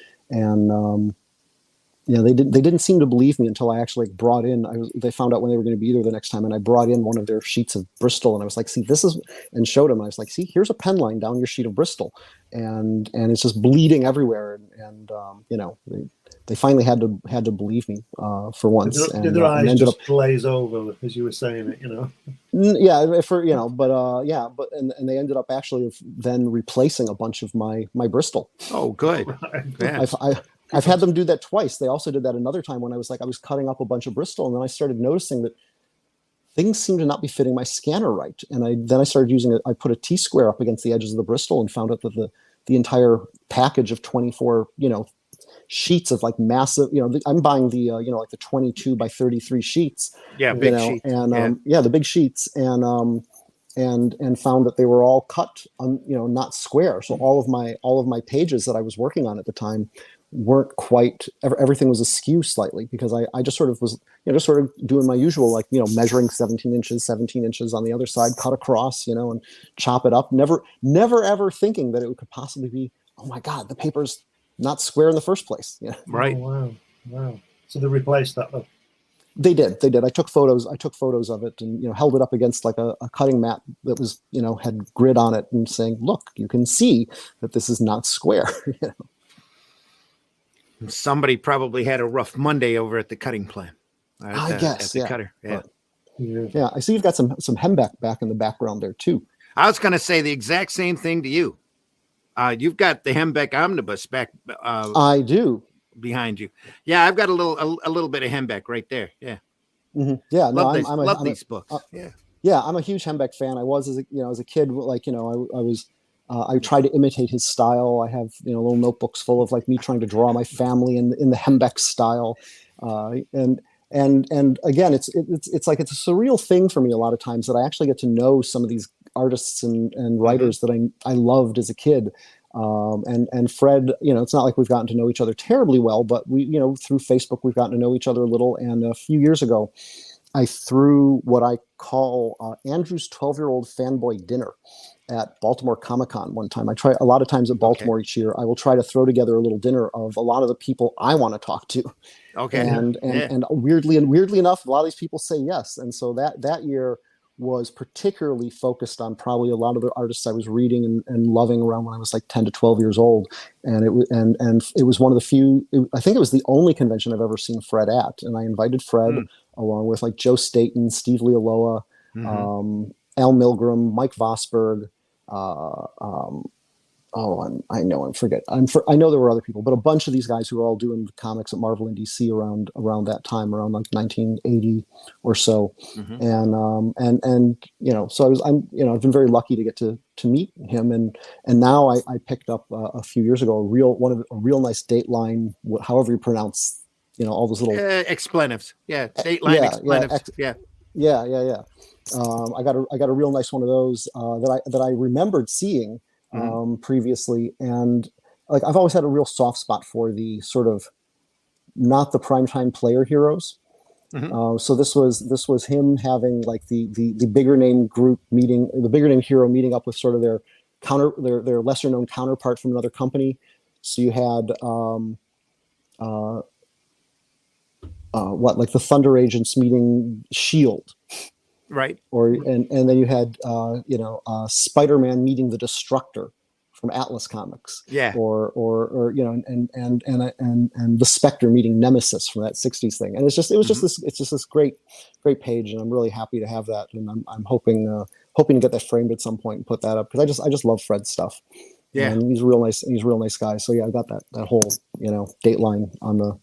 they didn't seem to believe me until I actually brought in. They found out when they were going to be there the next time, and I brought in one of their sheets of Bristol, and I was like, "See, this is," and showed them. I was like, "See, here's a pen line down your sheet of Bristol," and it's just bleeding everywhere, and they finally had to believe me for once. Did their eyes just glaze over as you were saying it? Yeah, but they ended up actually then replacing a bunch of my Bristol. Oh, good. Right. Yeah. I've had them do that twice. They also did that another time when I was cutting up a bunch of Bristol, and then I started noticing that things seemed to not be fitting my scanner right. And I started using it. I put a T-square up against the edges of the Bristol and found out that the entire package of 24, sheets of like massive, I'm buying the, like the 22 by 33 sheets. Yeah, big sheets. And the big sheets, and found that they were all cut on, not square. So all of my pages that I was working on at the time weren't quite, everything was askew slightly, because I just sort of was just sort of doing my usual, like measuring 17 inches on the other side, cut across, and chop it up, never ever thinking that it could possibly be, oh my god, the paper's not square in the first place. Right. Oh, wow. So they replaced that though. They did. I took photos of it, and held it up against like a cutting mat that was had grid on it, and saying, look, you can see that this is not square. Somebody probably had a rough Monday over at the cutting plant. I guess, at the cutter. Yeah. Yeah. I see you've got some hembeck back in the background there too. I was going to say the exact same thing to you. You've got the Hembeck Omnibus back. I do. Behind you. Yeah, I've got a little bit of Hembeck right there. Yeah. Mm-hmm. Yeah. No, love these books. Yeah. Yeah, I'm a huge Hembeck fan. I was as a kid. Like I tried to imitate his style. I have little notebooks full of like me trying to draw my family in the Hembeck style, and again, it's like it's a surreal thing for me a lot of times that I actually get to know some of these artists and writers that I loved as a kid. And Fred, it's not like we've gotten to know each other terribly well, but we, through Facebook, we've gotten to know each other a little. And a few years ago, I threw what I call Andrew's 12-year-old fanboy dinner at Baltimore Comic-Con one time. I try a lot of times at Baltimore each year. I will try to throw together a little dinner of a lot of the people I want to talk to. Okay. And weirdly enough, a lot of these people say yes. And so that year was particularly focused on probably a lot of the artists I was reading and loving around when I was like 10 to 12 years old. And it was one of the few, I think it was the only convention I've ever seen Fred at. And I invited Fred along with like Joe Staten, Steve Lealoa, Al Milgram, Mike Vosberg, I know there were other people, but a bunch of these guys who were all doing comics at Marvel and DC around that time, around like 1980 or so. So I've been very lucky to get to meet him. And now I picked up a few years ago, a real nice Dateline, however you pronounce, all those little expletives. Yeah. Dateline expletives. Yeah. I got a real nice one of those that I remembered seeing previously, and like I've always had a real soft spot for the sort of not the primetime player heroes. So this was him having like the bigger name group meeting, the bigger name hero meeting up with sort of their lesser known counterpart from another company. So you had like the Thunder Agents meeting Shield. Right. And then you had Spider-Man meeting the Destructor from Atlas Comics. Yeah. Or you know, and the Spectre meeting Nemesis from that 60s thing. And it was just this great page, and I'm really happy to have that. And I'm hoping to get that framed at some point and put that up, because I just love Fred's stuff. Yeah. And he's a real nice guy. So yeah, I got that whole, you know, Dateline on the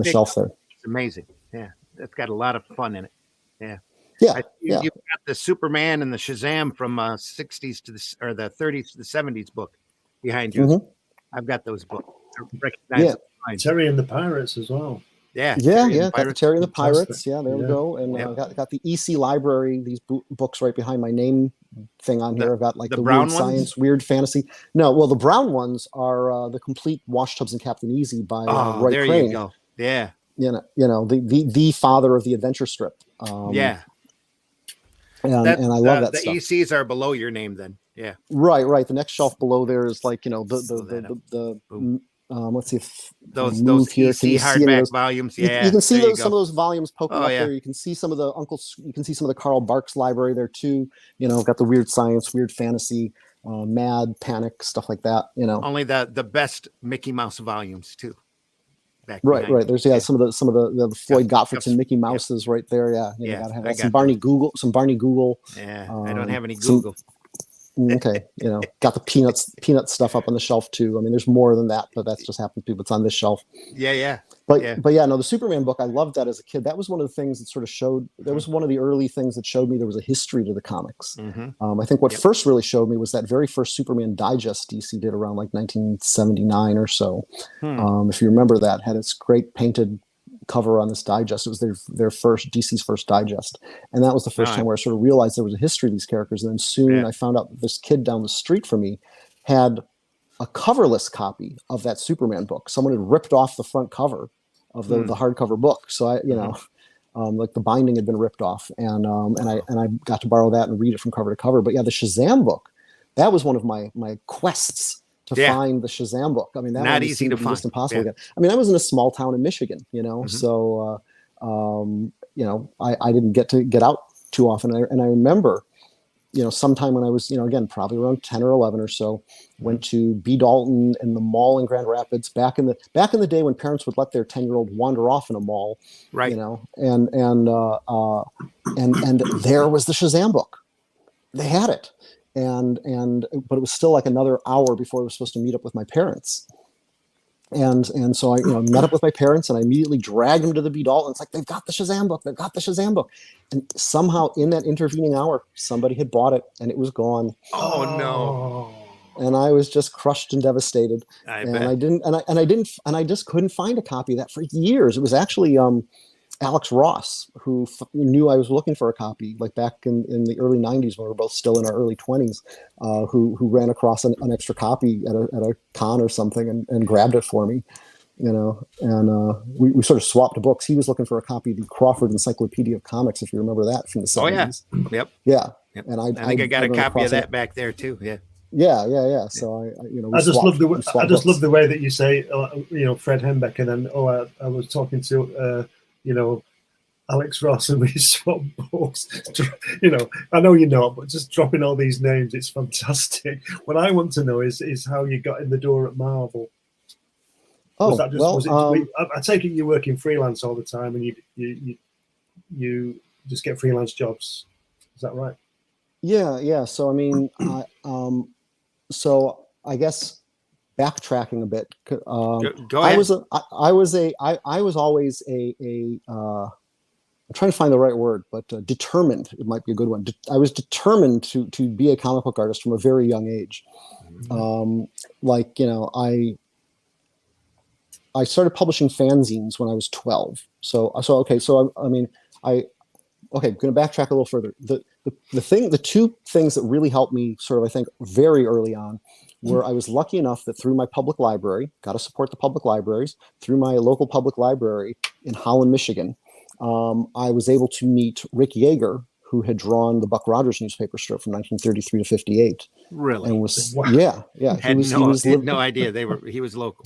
shelf there. It's amazing. Yeah. It's got a lot of fun in it. Yeah. Yeah. You've got the Superman and the Shazam from 60s to the 30s to the 70s book behind you. Mm-hmm. I've got those books. Yeah. Terry and the Pirates as well. Yeah. Got the Terry and the Pirates. Yeah, there we go. And got the EC Library, these books right behind my name thing on here. I've got like the brown weird ones? science, weird fantasy. No, well, the brown ones are the complete Washtubs and Captain Easy by Roy there Crane. you go. Yeah. You know, the father of the adventure strip. Yeah. And I love that the stuff. ECs are below your name then. Yeah. Right. The next shelf below there is like, you know, let's see if those here. EC hardback volumes. Yeah. You can see some of those volumes poking up yeah. there. You can see some of the Carl Barks library there too. You know, got the weird science, weird fantasy, Mad, Panic, stuff like that. You know, only the best Mickey Mouse volumes too. Right. There's some of the Floyd Gottfriedson Mickey Mouses right there. Yeah, you know, gotta have that. Some Barney Google. Yeah, I don't have any Google. Okay, you know, got the peanut stuff up on the shelf too. I mean, there's more than that, but that's just happened to be what's on this shelf. Yeah. But yeah, no, the Superman book, I loved that as a kid. That was one of the things that sort of showed. That was one of the early things that showed me there was a history to the comics. I think what first really showed me was that very first Superman Digest DC did around like 1979 or so. If you remember that, had its great painted cover on this digest. It was their first DC's first digest, and that was the first time where I sort of realized there was a history of these characters. And then soon I found out that this kid down the street from me had a coverless copy of that Superman book. Someone had ripped off the front cover of the hardcover book, so I, you know, like the binding had been ripped off, and I got to borrow that and read it from cover to cover. But yeah, the Shazam book, that was one of my quests to find the Shazam book. I mean, that not was easy to find. Just impossible. Yeah. I mean, I was in a small town in Michigan, you know, so you know, I didn't get out too often, and I remember, you know, sometime when I was, you know, again, probably around 10 or 11 or so, went to B. Dalton and the mall in Grand Rapids back in the day when parents would let their 10-year-old wander off in a mall, right? You know, and there was the Shazam book. They had it. But it was still like another hour before I was supposed to meet up with my parents. And so I, you know, met up with my parents, and I immediately dragged them to the B. Dalton. It's like, they've got the Shazam book. And somehow in that intervening hour, somebody had bought it and it was gone. Oh no. And I was just crushed and devastated. I just couldn't find a copy of that for years. It was actually, Alex Ross, who knew I was looking for a copy, like back in the early 90s when we were both still in our early 20s, who ran across an extra copy at a con or something and grabbed it for me, you know, and we sort of swapped books. He was looking for a copy of the Crawford Encyclopedia of Comics, if you remember that from the 70s. Oh, yeah. Yep. And I think I got a copy of that back there too. Yeah. Yeah. So I you know, I just love the way that you say, you know, Fred Hembeck, and then I was talking to you know, Alex Ross, and we swap books. You know, I know you're not, but just dropping all these names, it's fantastic. What I want to know is how you got in the door at Marvel. I take it you're working freelance all the time, and you just get freelance jobs. Is that right? Yeah. So I mean, so I guess backtracking a bit. Go ahead. I was always a I'm trying to find the right word, but determined. It might be a good one. I was determined to be a comic book artist from a very young age. Like, you know, I started publishing fanzines when I was 12. So I mean, I'm going to backtrack a little further. The two things that really helped me sort of, I think, very early on were I was lucky enough that through my public library, got to support the public libraries, through my local public library in Holland, Michigan, I was able to meet Rick Yeager, who had drawn the Buck Rogers newspaper strip from 1933 to 58. Really? And was, wow. Yeah. Had no idea he was local.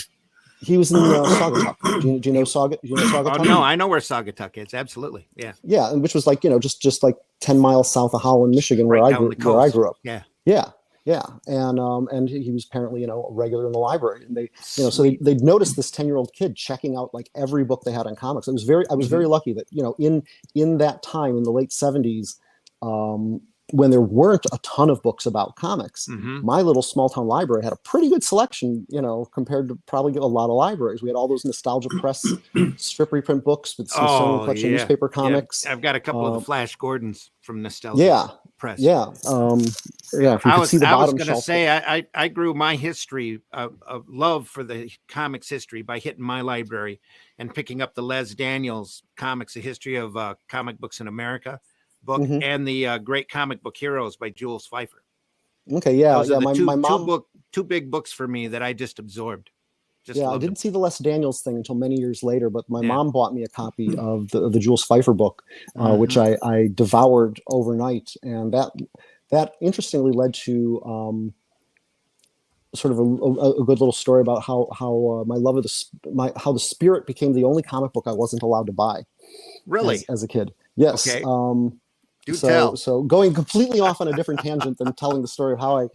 He was in Saugatuck. Do you know Saugatuck? Oh no, I know where Saugatuck is. Absolutely, yeah. Yeah, and which was like, you know, just like 10 miles south of Holland, Michigan, where I grew up. Yeah. Yeah. Yeah, and he was apparently, you know, a regular in the library, and they, you know, so Sweet. they'd noticed this 10-year-old kid checking out like every book they had on comics. I was very lucky that, you know, in that time in the late 70s, when there weren't a ton of books about comics, my little small town library had a pretty good selection, you know, compared to probably a lot of libraries. We had all those Nostalgia Press strip reprint books with Smithsonian Oh collection yeah, newspaper yeah. comics. I've got a couple of the Flash Gordons from Nostalgia Yeah, Press. yeah, yeah. If you could see the I was bottom going to shelf. say I grew my history of love for the comics history by hitting my library and picking up the Les Daniels Comics, a history of comic books in America book, Mhm. and the Great Comic Book Heroes by Jules Pfeiffer. Okay, yeah, Those are yeah. the My mom, two big books for me that I just absorbed. Just yeah, I loved them. didn't see the Les Daniels thing until many years later, but my Yeah. mom bought me a copy of the Jules Pfeiffer book, which I devoured overnight, and that interestingly led to sort of a good little story about how my love of how the Spirit became the only comic book I wasn't allowed to buy Really? as a kid. Yes. Okay. Do So tell. so going completely off on a different tangent than telling the story of how I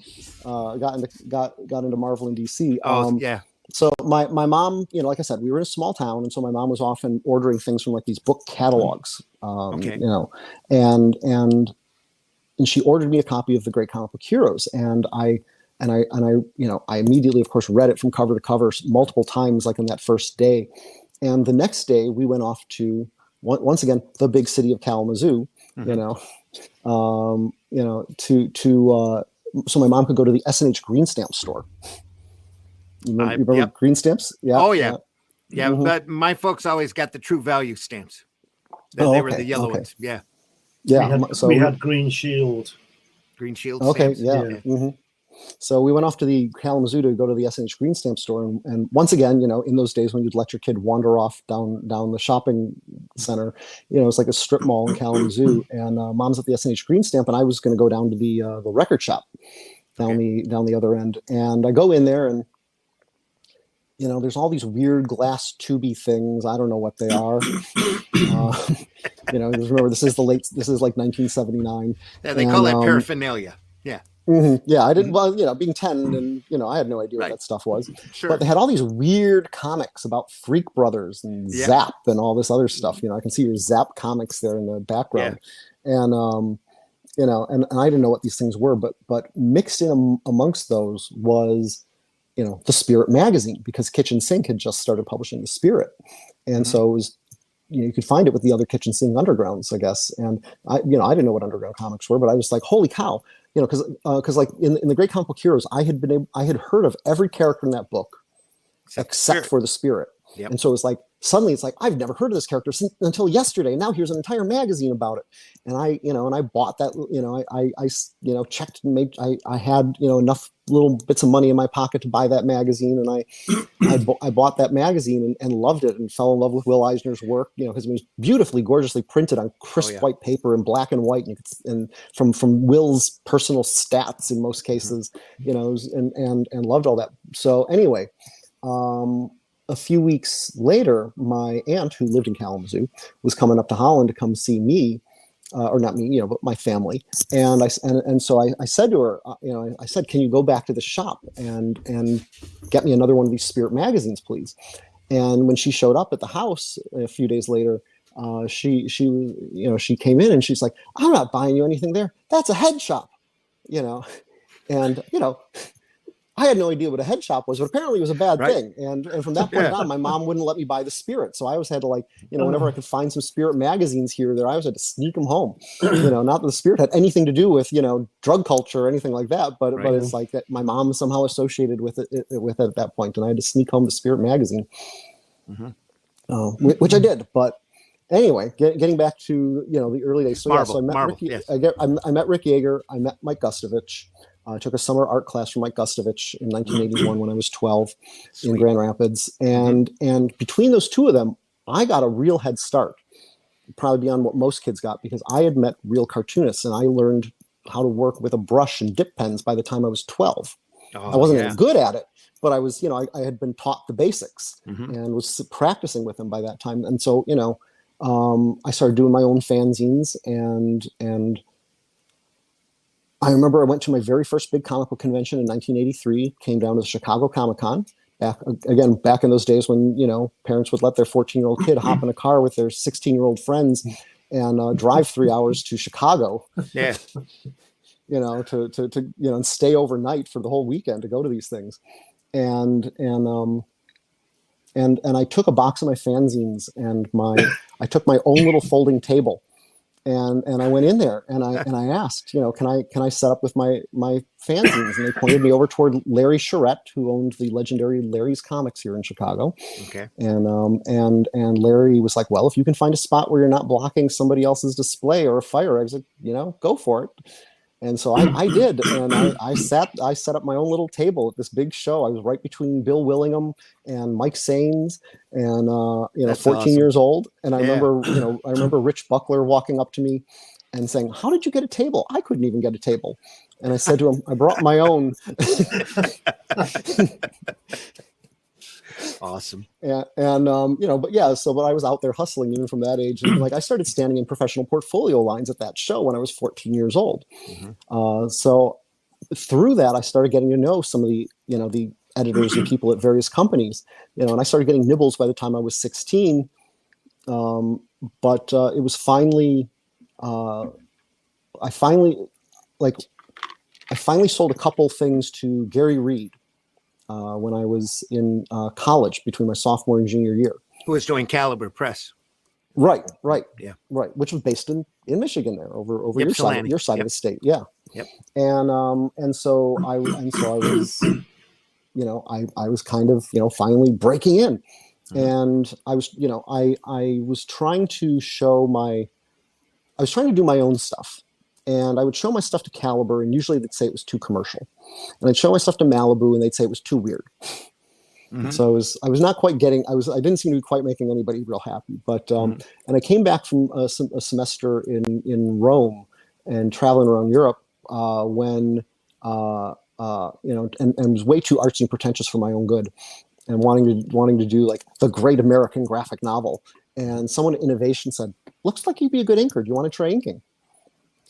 got into Marvel and DC. Oh yeah. So my mom, you know, like I said, we were in a small town, and so my mom was often ordering things from like these book catalogs, Okay. you know, and she ordered me a copy of the Great Comic Book Heroes, and you know, I immediately, of course, read it from cover to cover multiple times, like in that first day. And the next day, we went off to once again the big city of Kalamazoo, you know, to so my mom could go to the S&H Green Stamp store. You remember Yep. green stamps? Yeah. Oh yeah. Yeah, Mhm. but my folks always got the True Value stamps. Oh, They were the okay. yellow Okay. ones. Yeah. Yeah. We had Green Shield. Green Shield Okay. stamps. Yeah. So we went off to the Kalamazoo to go to the S&H Green Stamp store, and once again, you know, in those days when you'd let your kid wander off down the shopping center, you know, it's like a strip mall in Kalamazoo, and mom's at the S&H Green Stamp, and I was going to go down to the record shop down the other end, and I go in there, and you know, there's all these weird glass tubey things. I don't know what they are. You know, remember this is like 1979. Yeah, they call that paraphernalia. Yeah. Yeah, I didn't. Well, you know, being 10, and you know, I had no idea what that stuff was. Sure. But they had all these weird comics about Freak Brothers and Zap and all this other stuff. You know, I can see your Zap comics there in the background, and you know, and I didn't know what these things were, but mixed in amongst those was, you know, the Spirit magazine, because Kitchen Sink had just started publishing the Spirit, and so it was, you know, you could find it with the other Kitchen Sink undergrounds, I guess. And I didn't know what underground comics were, but I was like, holy cow, you know, because like in the Great Comic Book Heroes, I had heard of every character in that book except for the Spirit. Yep. And so it's like, suddenly it's like, I've never heard of this character until yesterday. Now here's an entire magazine about it. And I bought that, you know, I checked and made, I had, you know, enough little bits of money in my pocket to buy that magazine. And I bought that magazine and loved it, and fell in love with Will Eisner's work, you know, because it was beautifully, gorgeously printed on crisp white paper in black and white. And from Will's personal stats in most cases, you know, and loved all that. So anyway, a few weeks later, my aunt, who lived in Kalamazoo, was coming up to Holland to come see me, or not me, you know, but my family. And so I said to her, you know, I said, can you go back to the shop and get me another one of these Spirit magazines, please? And when she showed up at the house a few days later, she you know, she came in and she's like, I'm not buying you anything there. That's a head shop, you know, and you know. I had no idea what a head shop was, but apparently it was a bad thing. And from that point on, my mom wouldn't let me buy the Spirit. So I always had to, like, you know, whenever I could find some Spirit magazines here or there, I always had to sneak them home. You know, not that the Spirit had anything to do with, you know, drug culture or anything like that, but it's like that my mom was somehow associated with it at that point, and I had to sneak home the Spirit magazine, which I did. But anyway, getting back to, you know, the early days. So so I met Rick. I met Rick Yeager. I met Mike Gustovich. I took a summer art class from Mike Gustovich in 1981 when I was 12 in Grand Rapids. And between those two of them, I got a real head start, probably beyond what most kids got, because I had met real cartoonists, and I learned how to work with a brush and dip pens by the time I was 12. I wasn't any good at it, but I was, you know, I had been taught the basics and was practicing with them by that time. And so, you know, I started doing my own fanzines, and I remember I went to my very first big comic book convention in 1983, came down to the Chicago Comic-Con. Back in those days when, parents would let their 14-year-old kid hop in a car with their 16-year-old friends and drive 3 hours to Chicago. Yeah. And stay overnight for the whole weekend to go to these things. And I took a box of my fanzines and I took my own little folding table. And I went in there and I asked, can I set up with my fanzines? And they pointed me over toward Larry Charette, who owned the legendary Larry's Comics here in Chicago. Okay. And Larry was like, well, if you can find a spot where you're not blocking somebody else's display or a fire exit, go for it. And so I did, and I set up my own little table at this big show. I was right between Bill Willingham and Mike Sains, and 14 awesome. years old. And I remember Rich Buckler walking up to me and saying, "How did you get a table? I couldn't even get a table." And I said to him, "I brought my own." Awesome. But I was out there hustling even from that age. And I started standing in professional portfolio lines at that show when I was 14 years old. Mm-hmm. So through that, I started getting to know some of the editors and people at various companies, and I started getting nibbles by the time I was 16. But it was finally, I finally sold a couple things to Gary Reed. When I was in college between my sophomore and junior year. Who was doing Caliber Press. Right. Yeah. Right. Which was based in Michigan there over your side of the state. Yeah. Yep. And so I was, I was kind of, finally breaking in. Mm-hmm. And I was, I was trying to do my own stuff. And I would show my stuff to Caliber, and usually they'd say it was too commercial. And I'd show my stuff to Malibu, and they'd say it was too weird. Mm-hmm. So I was not quite getting. I didn't seem to be quite making anybody real happy. But and I came back from a semester in Rome and traveling around Europe when and was way too artsy and pretentious for my own good, and wanting to do like the great American graphic novel. And someone at Innovation said, "Looks like you'd be a good inker. Do you want to try inking?"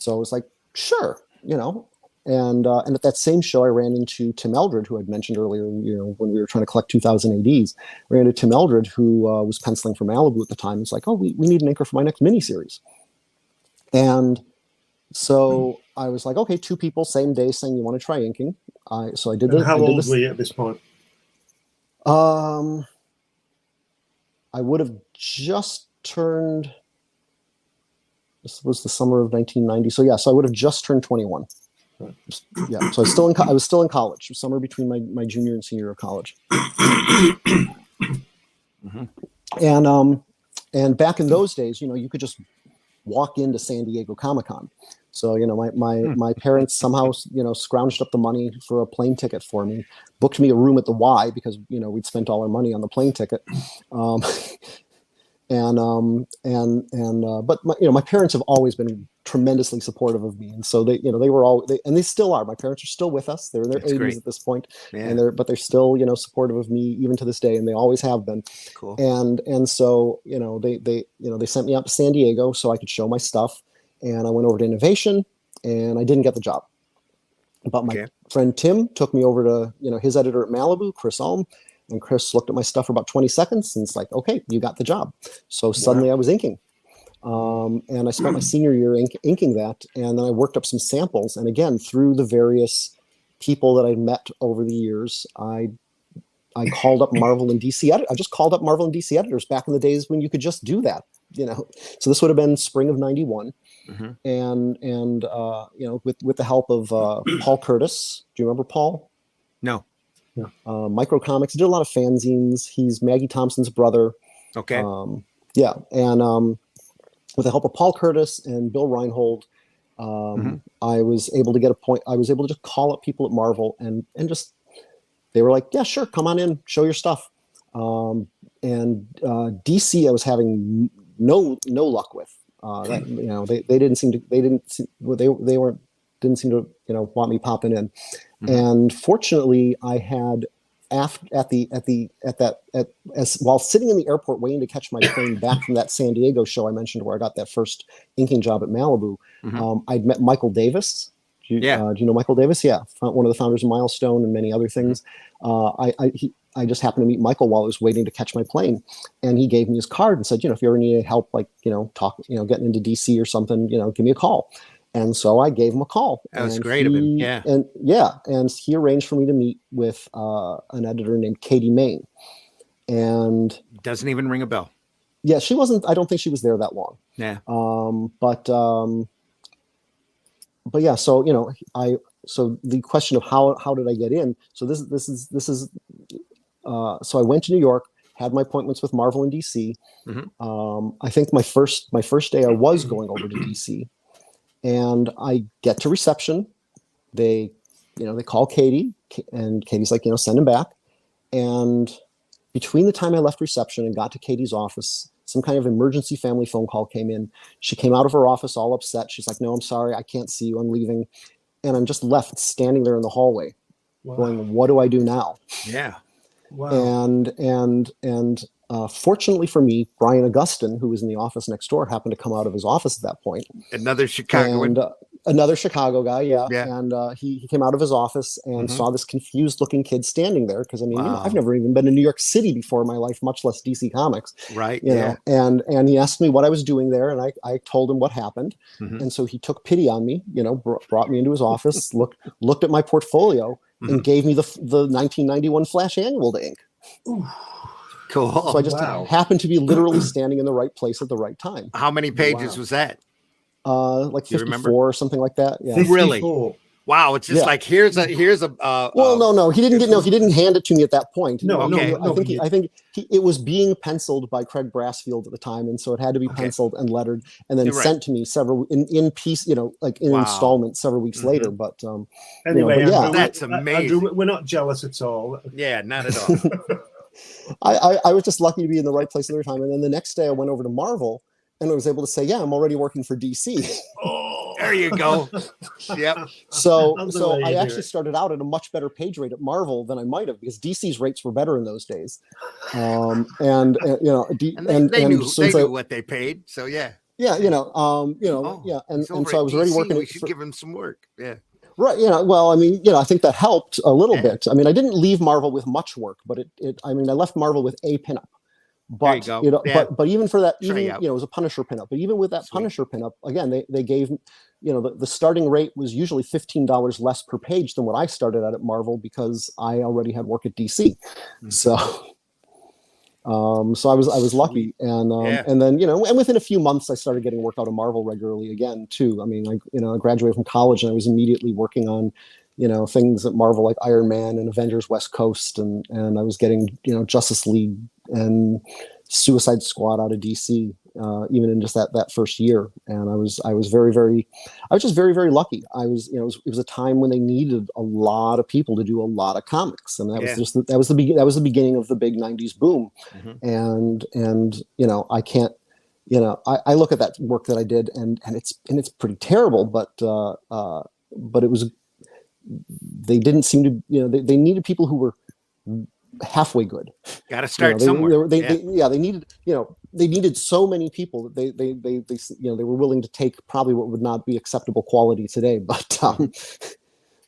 So I was like, sure, and at that same show, I ran into Tim Eldred, who I'd mentioned earlier, when we were trying to collect 2000 ADs. I ran into Tim Eldred, who was penciling for Malibu at the time. He's like, oh, we need an inker for my next miniseries. And so I was like, okay, 2 people, same day, saying you want to try inking. So I did this. How old were you at this point? I would have just turned... This was the summer of 1990. So I would have just turned 21. Yeah. So I was still in college. It was somewhere between my junior and senior year of college. Mm-hmm. And back in those days, you could just walk into San Diego Comic-Con. So, my parents somehow, scrounged up the money for a plane ticket for me, booked me a room at the Y because, we'd spent all our money on the plane ticket. But my parents have always been tremendously supportive of me, and so they and they still are. My parents are still with us. They're in their 80s at this point, yeah. But they're still supportive of me even to this day, and they always have been. Cool. And so they sent me out to San Diego so I could show my stuff, and I went over to Innovation, and I didn't get the job. But my friend Tim took me over to his editor at Malibu, Chris Ulm. And Chris looked at my stuff for about 20 seconds and it's like, okay, you got the job. So suddenly I was inking. And I spent my senior year inking that. And then I worked up some samples. And again, through the various people that I'd met over the years, I called up Marvel and DC I just called up Marvel and DC editors back in the days when you could just do that, So this would have been spring of 91. Mm-hmm. And with the help of Paul Curtis. Do you remember Paul? No. Micro Comics. Did a lot of fanzines. He's Maggie Thompson's brother. Okay. And with the help of Paul Curtis and Bill Reinhold, I was able to get a point. I was able to just call up people at Marvel and just they were like, yeah, sure, come on in, show your stuff. And DC, I was having no luck with. They didn't seem to want me popping in. Mm-hmm. And fortunately, I had while sitting in the airport waiting to catch my plane back from that San Diego show I mentioned where I got that first inking job at Malibu, I'd met Michael Davis. Do you know Michael Davis? Yeah, one of the founders of Milestone and many other things. I just happened to meet Michael while I was waiting to catch my plane, and he gave me his card and said, if you ever need help, like getting into DC or something, give me a call. And so I gave him a call. That was great of him. Yeah. And he arranged for me to meet with an editor named Katie Main. And doesn't even ring a bell. Yeah, she wasn't. I don't think she was there that long. Yeah. But yeah. So so the question of how did I get in? So this is. So I went to New York, had my appointments with Marvel in DC. I think my first day I was going over to DC, and I get to reception. They call Katie, and Katie's like, send him back. And between the time I left reception and got to Katie's office, some kind of emergency family phone call came in. She came out of her office all upset. She's like, "No, I'm sorry, I can't see you. I'm leaving." And I'm just left standing there in the hallway, going, "What do I do now?" Yeah. Wow. And fortunately for me, Brian Augustin, who was in the office next door, happened to come out of his office at that point. Another Chicagoan. And, another Chicago guy, yeah. Yeah. And he came out of his office and saw this confused-looking kid standing there. Because I've never even been to New York City before in my life, much less DC Comics. Right. You know. And he asked me what I was doing there, and I told him what happened. And so he took pity on me. Brought me into his office, looked at my portfolio, and gave me the 1991 Flash Annual to ink. Cool. So I just happened to be literally standing in the right place at the right time. How many pages was that? Like 54 or something like that. Yeah. 54. Really? Wow. It's just like here's a. Well, no. He didn't hand it to me at that point. No. I think it was being penciled by Craig Brassfield at the time, and so it had to be penciled and lettered, and then sent to me several in piece, like in installments several weeks later. But anyway, Andrew, that's amazing. Andrew, we're not jealous at all. Yeah, not at all. I was just lucky to be in the right place at the right time, and then the next day I went over to Marvel. And I was able to say, "Yeah, I'm already working for DC." Oh, there you go. Yep. So I actually started out at a much better page rate at Marvel than I might have, because DC's rates were better in those days. And they knew what they paid. So yeah. Yeah, And so I was already working. We should give him some work. Yeah. Right. Well, I think that helped a little bit. I didn't leave Marvel with much work, but I left Marvel with a pinup. But but even for that, it was a Punisher pinup. But even with that Punisher pinup, again, they gave, the starting rate was usually $15 less per page than what I started at Marvel, because I already had work at DC. So I was lucky, and then and within a few months I started getting work out of Marvel regularly again too. I graduated from college and I was immediately working on things at Marvel like Iron Man and Avengers West Coast, and I was getting Justice League and Suicide Squad out of DC, even in just that first year. And I was very, very, just very, very lucky. I was, it was a time when they needed a lot of people to do a lot of comics, and that was the beginning of the big '90s boom. And I can't, I look at that work that I did, and it's pretty terrible, but it was. They didn't seem to, they needed people who were halfway good. Got to start somewhere. They needed, they needed so many people that they were willing to take probably what would not be acceptable quality today. So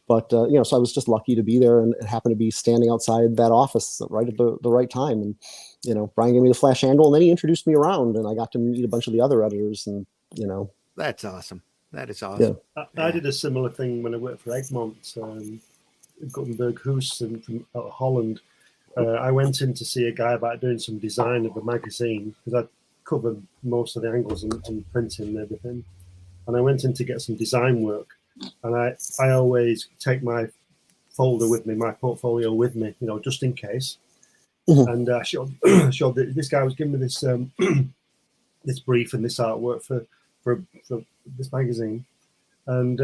I was just lucky to be there, and it happened to be standing outside that office right at the right time. And, Brian gave me the Flash Annual, and then he introduced me around, and I got to meet a bunch of the other editors, and, That's awesome. That is awesome. Yeah. I did a similar thing when I worked for Egmont, Gutenberg Hoos from Holland. I went in to see a guy about doing some design of a magazine, because I covered most of the angles and printing and everything. And I went in to get some design work. And I always take my folder with me, my portfolio with me, just in case. And I showed that this guy was giving me this this brief and this artwork for this magazine, and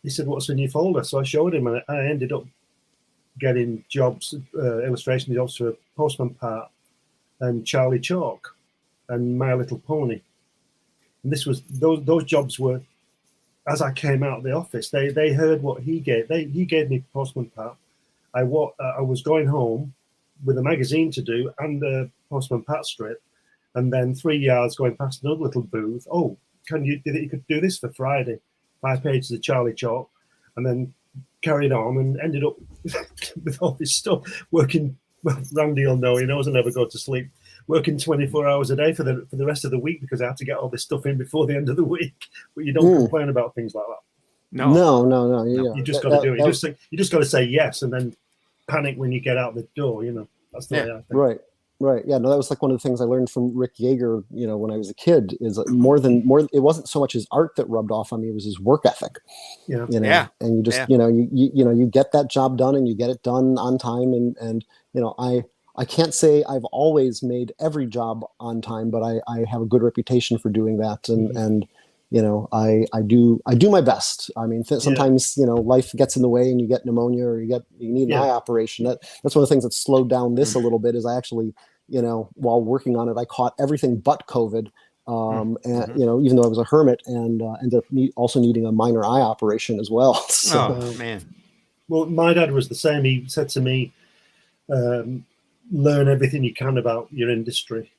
he said, "What's in your folder?" So I showed him, and I ended up getting jobs, illustration jobs for Postman Pat and Charlie Chalk and My Little Pony. And this was those jobs were, as I came out of the office, they heard what he gave. He gave me Postman Pat. I was going home with a magazine to do and a Postman Pat strip, and then 3 yards going past another little booth. Oh, you could do this for Friday, 5 pages of Charlie Chalk, and then carried on and ended up with all this stuff, working. Well, Randy will know, he knows I never go to sleep, working 24 hours a day for the rest of the week because I had to get all this stuff in before the end of the week. But you don't complain about things like that. No. Yeah. You just got to do it. You just got to say yes and then panic when you get out the door. That's the way I think. Right. Yeah. No, that was like one of the things I learned from Rick Yeager. When I was a kid, is more. It wasn't so much his art that rubbed off on me; it was his work ethic. Yeah. And you just you get that job done and you get it done on time. And I can't say I've always made every job on time, but I have a good reputation for doing that. And I do my best. I mean, sometimes life gets in the way and you get pneumonia or you need an eye operation. That's one of the things that slowed down this a little bit. Is I actually while working on it, I caught everything but COVID. And even though I was a hermit and ended up also needing a minor eye operation as well. So, oh man. Well, my dad was the same. He said to me, learn everything you can about your industry.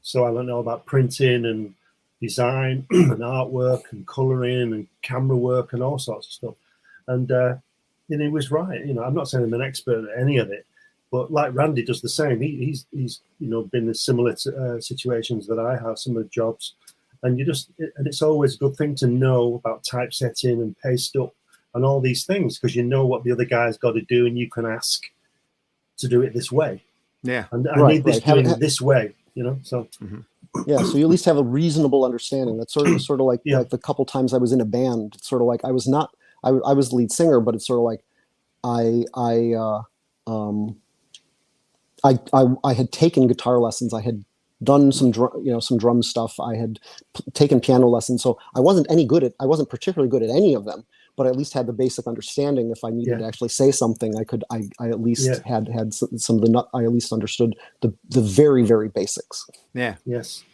So I learned all about printing and design and artwork and coloring and camera work and all sorts of stuff. And he was right. I'm not saying I'm an expert at any of it, but like Randy does the same. He's been in similar situations that I have, similar jobs, and it's always a good thing to know about typesetting and paste up and all these things because you know what the other guy's got to do and you can ask to do it this way. Yeah, and I need this doing this way. So. Mm-hmm. Yeah, so you at least have a reasonable understanding. That's sort of like like the couple times I was in a band. It's sort of like I was the lead singer, but it's sort of like I had taken guitar lessons. I had done some drum stuff. I had taken piano lessons. So I wasn't particularly good at any of them, but I at least had the basic understanding. If I needed to actually say something, I at least had some of the I at least understood the very, very basics. Yeah. Yes.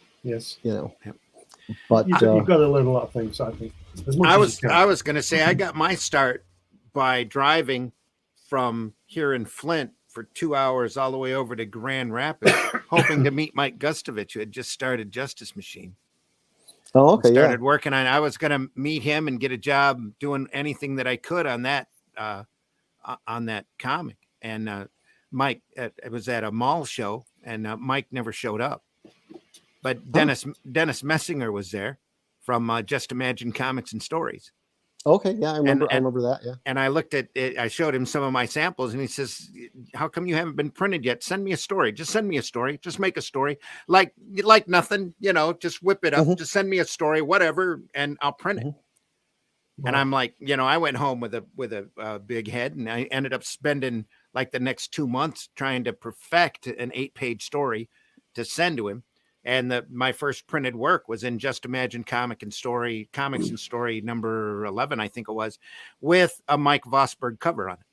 But you've got to learn a lot of things, I think. I was going to say I got my start by driving from here in Flint for 2 hours all the way over to Grand Rapids, hoping to meet Mike Gustovich, who had just started Justice Machine. Oh, okay. Started working on. I was going to meet him and get a job doing anything that I could on that comic. And Mike, it was at a mall show, and Mike never showed up. But Dennis Messinger was there from Just Imagine Comics and Stories. Okay, yeah, I remember that. Yeah, and I looked at it. I showed him some of my samples, and he says, "How come you haven't been printed yet? Send me a story. Just send me a story. Just make a story like nothing. Just whip it up. Mm-hmm. Just send me a story, whatever, and I'll print it." Mm-hmm. And I'm like, I went home with a big head, and I ended up spending like the next 2 months trying to perfect an 8-page story to send to him. And my first printed work was in Just Imagine Comics and Story number 11, I think it was, with a Mike Vosberg cover on it.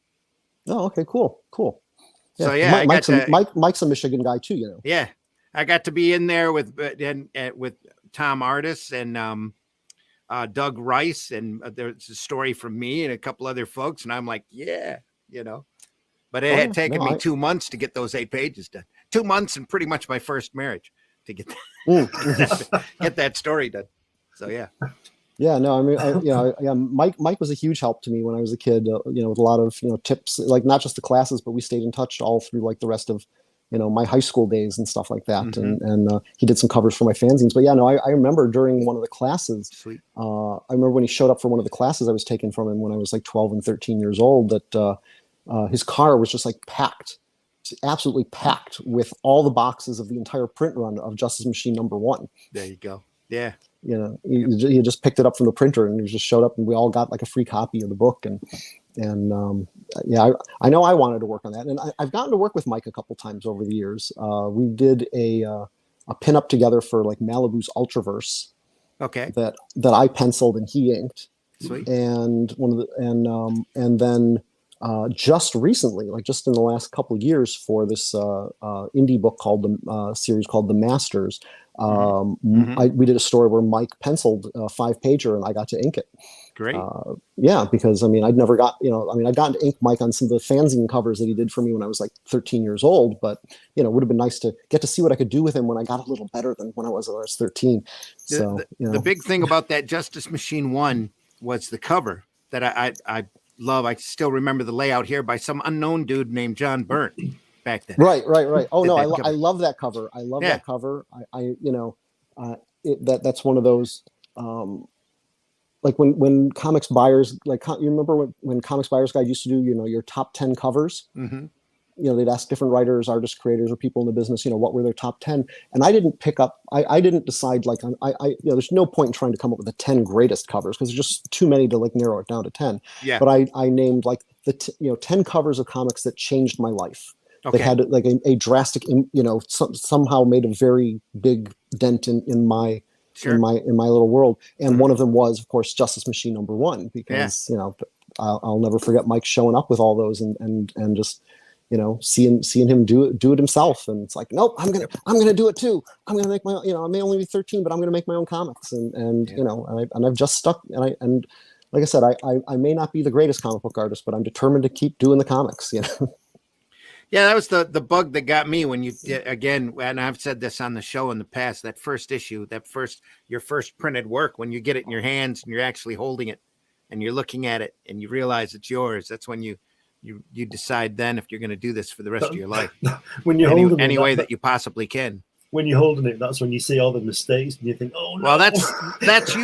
Oh, okay, cool. Yeah. So Mike's a Michigan guy too, Yeah, I got to be in there with Tom Artis and Doug Rice, and there's a story from me and a couple other folks, and I'm like, But it had taken me 2 months to get those 8 pages done. 2 months and pretty much my first marriage to get get that story done. So yeah. No, I mean, Mike was a huge help to me when I was a kid. With a lot of tips, like not just the classes, but we stayed in touch all through like the rest of my high school days and stuff like that. Mm-hmm. And he did some covers for my fanzines. But I remember during one of the classes. Sweet. I remember when he showed up for one of the classes I was taking from him when I was like 12 and 13 years old. That his car was just like packed. Absolutely packed with all the boxes of the entire print run of Justice Machine #1. There you go. Yeah. He just picked it up from the printer and he just showed up and we all got like a free copy of the book. And I know I wanted to work on that. And I've gotten to work with Mike a couple times over the years. We did a pinup together for like Malibu's Ultraverse. Okay. That I penciled and he inked. Sweet. And and then just recently, like just in the last couple of years, for this indie book called the series called The Masters, we did a story where Mike penciled a 5-pager and I got to ink it. Great. Because I'd never got I'd gotten to ink Mike on some of the fanzine covers that he did for me when I was like 13 years old, but it would have been nice to get to see what I could do with him when I got a little better than when I was 13. So the big thing about that Justice Machine 1 was the cover that I love. I still remember the layout here by some unknown dude named John Byrne back then. Right. Oh Did no, that cover. I love that cover. I love Yeah. that cover. That's one of those. Like when comics buyers, like you remember when Comics Buyers Guide used to do, your top 10 covers. Mm-hmm. They'd ask different writers, artists, creators, or people in the business, what were their top 10. And I didn't pick up, I didn't decide like, there's no point in trying to come up with the 10 greatest covers because there's just too many to like narrow it down to 10. Yeah. But I named like 10 covers of comics that changed my life. Okay. That had like a drastic, somehow made a very big dent in my, Sure. in my little world. And one of them was, of course, Justice Machine #1, because, I'll never forget Mike showing up with all those and just, seeing him do it himself. And it's like, nope, I'm going to do it too. I'm going to make my, I may only be 13, but I'm going to make my own comics. And I've just stuck. And like I said, I may not be the greatest comic book artist, but I'm determined to keep doing the comics, Yeah, that was the bug that got me when you did, again, and I've said this on the show in the past, that first issue, your first printed work, when you get it in your hands and you're actually holding it and you're looking at it and you realize it's yours. That's when you decide then if you're going to do this for the rest of your life. When you're holding any it, way that you possibly can. When you're holding it, that's when you see all the mistakes and you think, oh no. Well, that's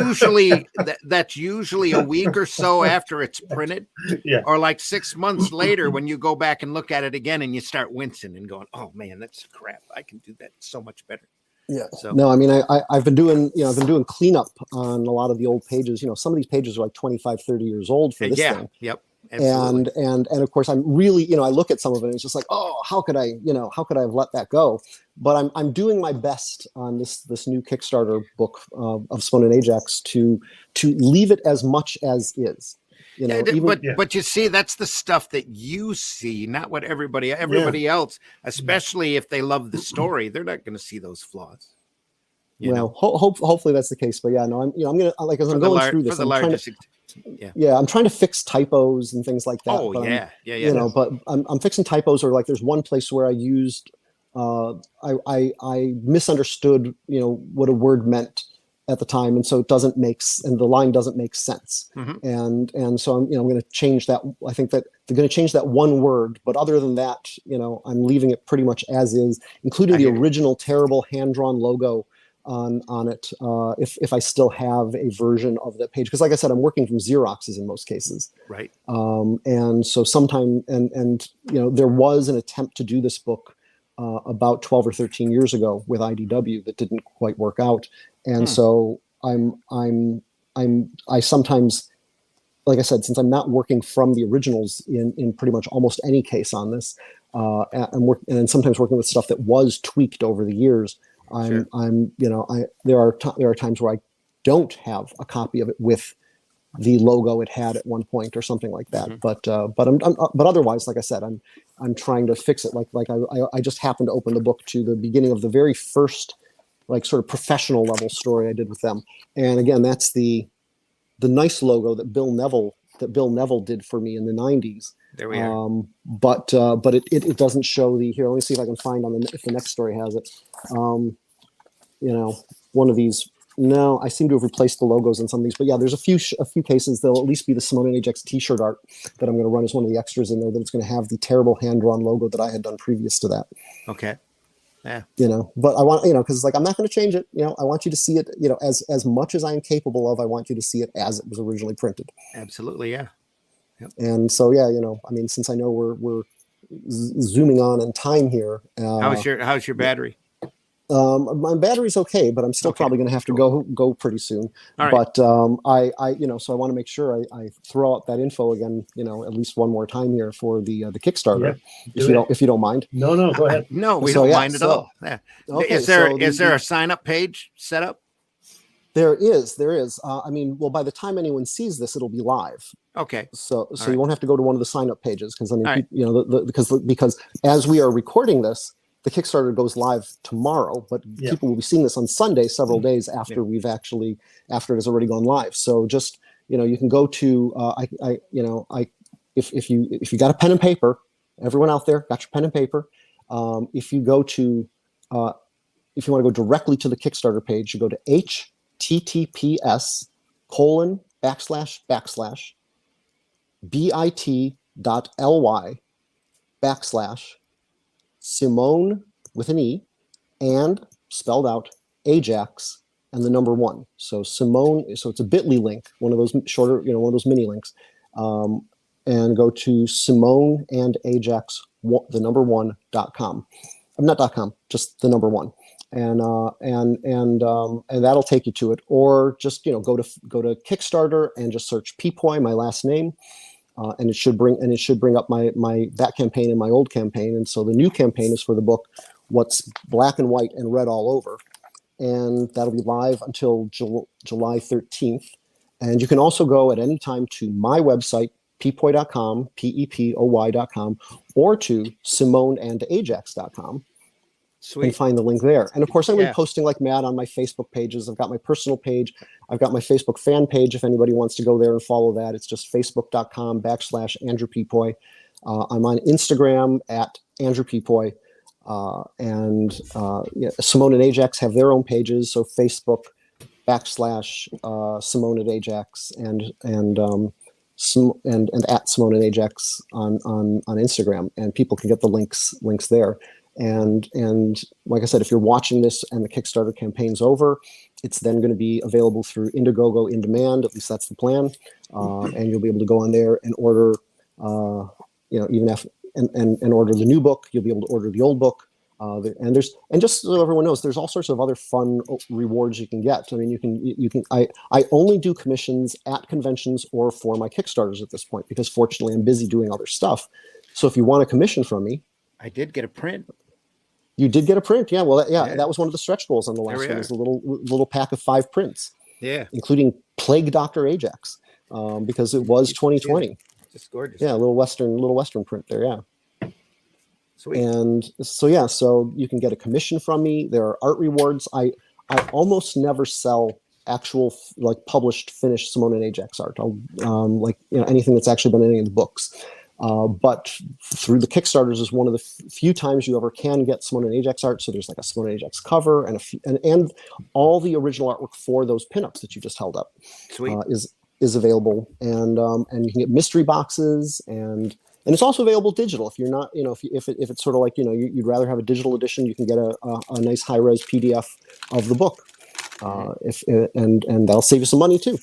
usually a week or so after it's printed. Yeah. Or like 6 months later when you go back and look at it again and you start wincing and going, oh man, that's crap. I can do that so much better. Yeah. So no, I mean, I've been doing cleanup on a lot of the old pages. Some of these pages are like 25, 30 years old for this thing. Yep. Absolutely. And of course I'm really, I look at some of it and it's just like, oh, how could I have let that go? But I'm doing my best on this new Kickstarter book of Spawn and Ajax to leave it as much as is. But you see, that's the stuff that you see, not what everybody else, especially if they love the story, they're not going to see those flaws. Hopefully that's the case. But yeah, no, I'm gonna, like, as I'm going through this, I'm trying to fix typos and things like that. Oh, but but I'm fixing typos, or like there's one place where I used I misunderstood what a word meant at the time, and so and the line doesn't make sense. Mm-hmm. And so I'm going to change that. I think that they're going to change that one word, but other than that, I'm leaving it pretty much as is, including the original terrible hand-drawn logo on it, if I still have a version of that page, because like I said, I'm working from Xeroxes in most cases, right? And so sometime and there was an attempt to do this book about 12 or 13 years ago with IDW that didn't quite work out, and so I sometimes, like I said, since I'm not working from the originals in pretty much almost any case on this, and sometimes working with stuff that was tweaked over the years. There are times where I don't have a copy of it with the logo it had at one point or something like that. Mm-hmm. But otherwise, like I said, I'm trying to fix it. Like I just happened to open the book to the beginning of the very first, like, sort of professional level story I did with them. And again, that's the nice logo that Bill Neville did for me in the 90s. There we are. But it doesn't show the, here, let me see if I can find if the next story has it. One of these. No, I seem to have replaced the logos in some of these, but yeah, there's a few cases. There'll at least be the Simone and Ajax T-shirt art that I'm going to run as one of the extras in there. That it's going to have the terrible hand-drawn logo that I had done previous to that. Okay. Yeah. But I want, because it's like, I'm not going to change it. I want you to see it, as much as I am capable of. I want you to see it as it was originally printed. Absolutely, yeah. Yep. And so, yeah, since I know we're zooming on in time here. How's your battery? My battery's okay, but I'm still probably going to have to go pretty soon. All right. But so I want to make sure I throw out that info again, at least one more time here for the Kickstarter, if you don't mind. No, go ahead. No, we don't mind at all. Yeah. Okay, is there a sign up page set up? There is. By the time anyone sees this, it'll be live. Okay. So you won't have to go to one of the sign up pages, because because as we are recording this, the Kickstarter goes live tomorrow, but people will be seeing this on Sunday, several days after after it has already gone live. So just, you can go to, if you got a pen and paper, everyone out there got your pen and paper. If you want to go directly to the Kickstarter page, you go to https:// bit.ly/Simone with an E and spelled out Ajax and the number 1. So Simone, so it's a bit.ly link, one of those shorter, one of those mini links. And go to Simone and Ajax, the number 1.com. Not .com, just the number 1. And that'll take you to it. Or just go to Kickstarter and just search Pepoy, my last name, and it should bring up my that campaign and my old campaign. And so the new campaign is for the book What's Black and White and Red All Over, and that'll be live until July 13th. And you can also go at any time to my website, pepoy.com, pepoy.com, or to simoneandajax.com. Sweet. And find the link there. And of course, I'm going to be posting like mad on my Facebook pages. I've got my personal page. I've got my Facebook fan page. If anybody wants to go there and follow that, it's just facebook.com/Andrew Pepoy. I'm on Instagram at Andrew Pepoy. Simone and Ajax have their own pages. So Facebook /Simone and Ajax and at Simone and Ajax on Instagram, and people can get the links there. And like I said, if you're watching this and the Kickstarter campaign's over, it's then going to be available through Indiegogo in demand. At least that's the plan. And you'll be able to go on there and order, even if and order the new book. You'll be able to order the old book. And just so everyone knows, there's all sorts of other fun rewards you can get. I mean, I only do commissions at conventions or for my Kickstarters at this point, because fortunately I'm busy doing other stuff. So if you want a commission from me, I did get a print. You did get a print, yeah. Well, that was one of the stretch goals on the last one. Was a little pack of 5 prints, including Plague Doctor Ajax, because it was 2020. Just gorgeous. Yeah, a little western print there, yeah. Sweet. And so you can get a commission from me. There are art rewards. I almost never sell actual published finished Simone and Ajax art. Anything that's actually been in any of the books. But through the Kickstarters is one of the few times you ever can get Simone and Ajax art. So there's like a Simone and Ajax cover and all the original artwork for those pinups that you just held up. Sweet. Is available, and you can get mystery boxes, and it's also available digital. If you're not, if it's sort of like you'd rather have a digital edition, you can get a nice high res PDF of the book, and that'll save you some money too.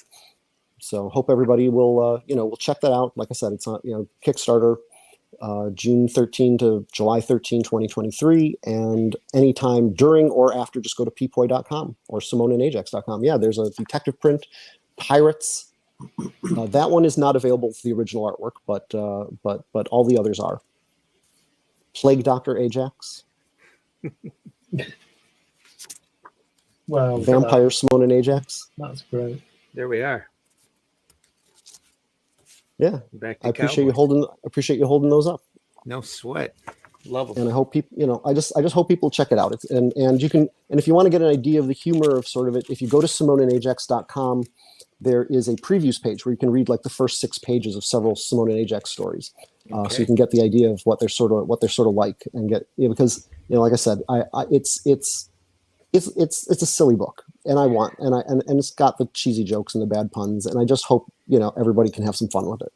So hope everybody will check that out. Like I said, it's on Kickstarter, June 13 to July 13, 2023, and anytime during or after, just go to pepoy.com or simoneandajax.com. Yeah, there's a detective print, Pirates. That one is not available for the original artwork, but all the others are. Plague Doctor Ajax. Well, Vampire Simone and Ajax. That's great. There we are. Yeah, Back to I appreciate you holding those up. No sweat. Love them. And I hope people, I just hope people check it out. And if you want to get an idea of the humor of sort of it, if you go to simoneandajax.com, there is a previews page where you can read like the first 6 pages of several Simone and Ajax stories, so you can get the idea of what they're sort of like, and get because like I said, it's a silly book, and it's got the cheesy jokes and the bad puns, and I just hope everybody can have some fun with it.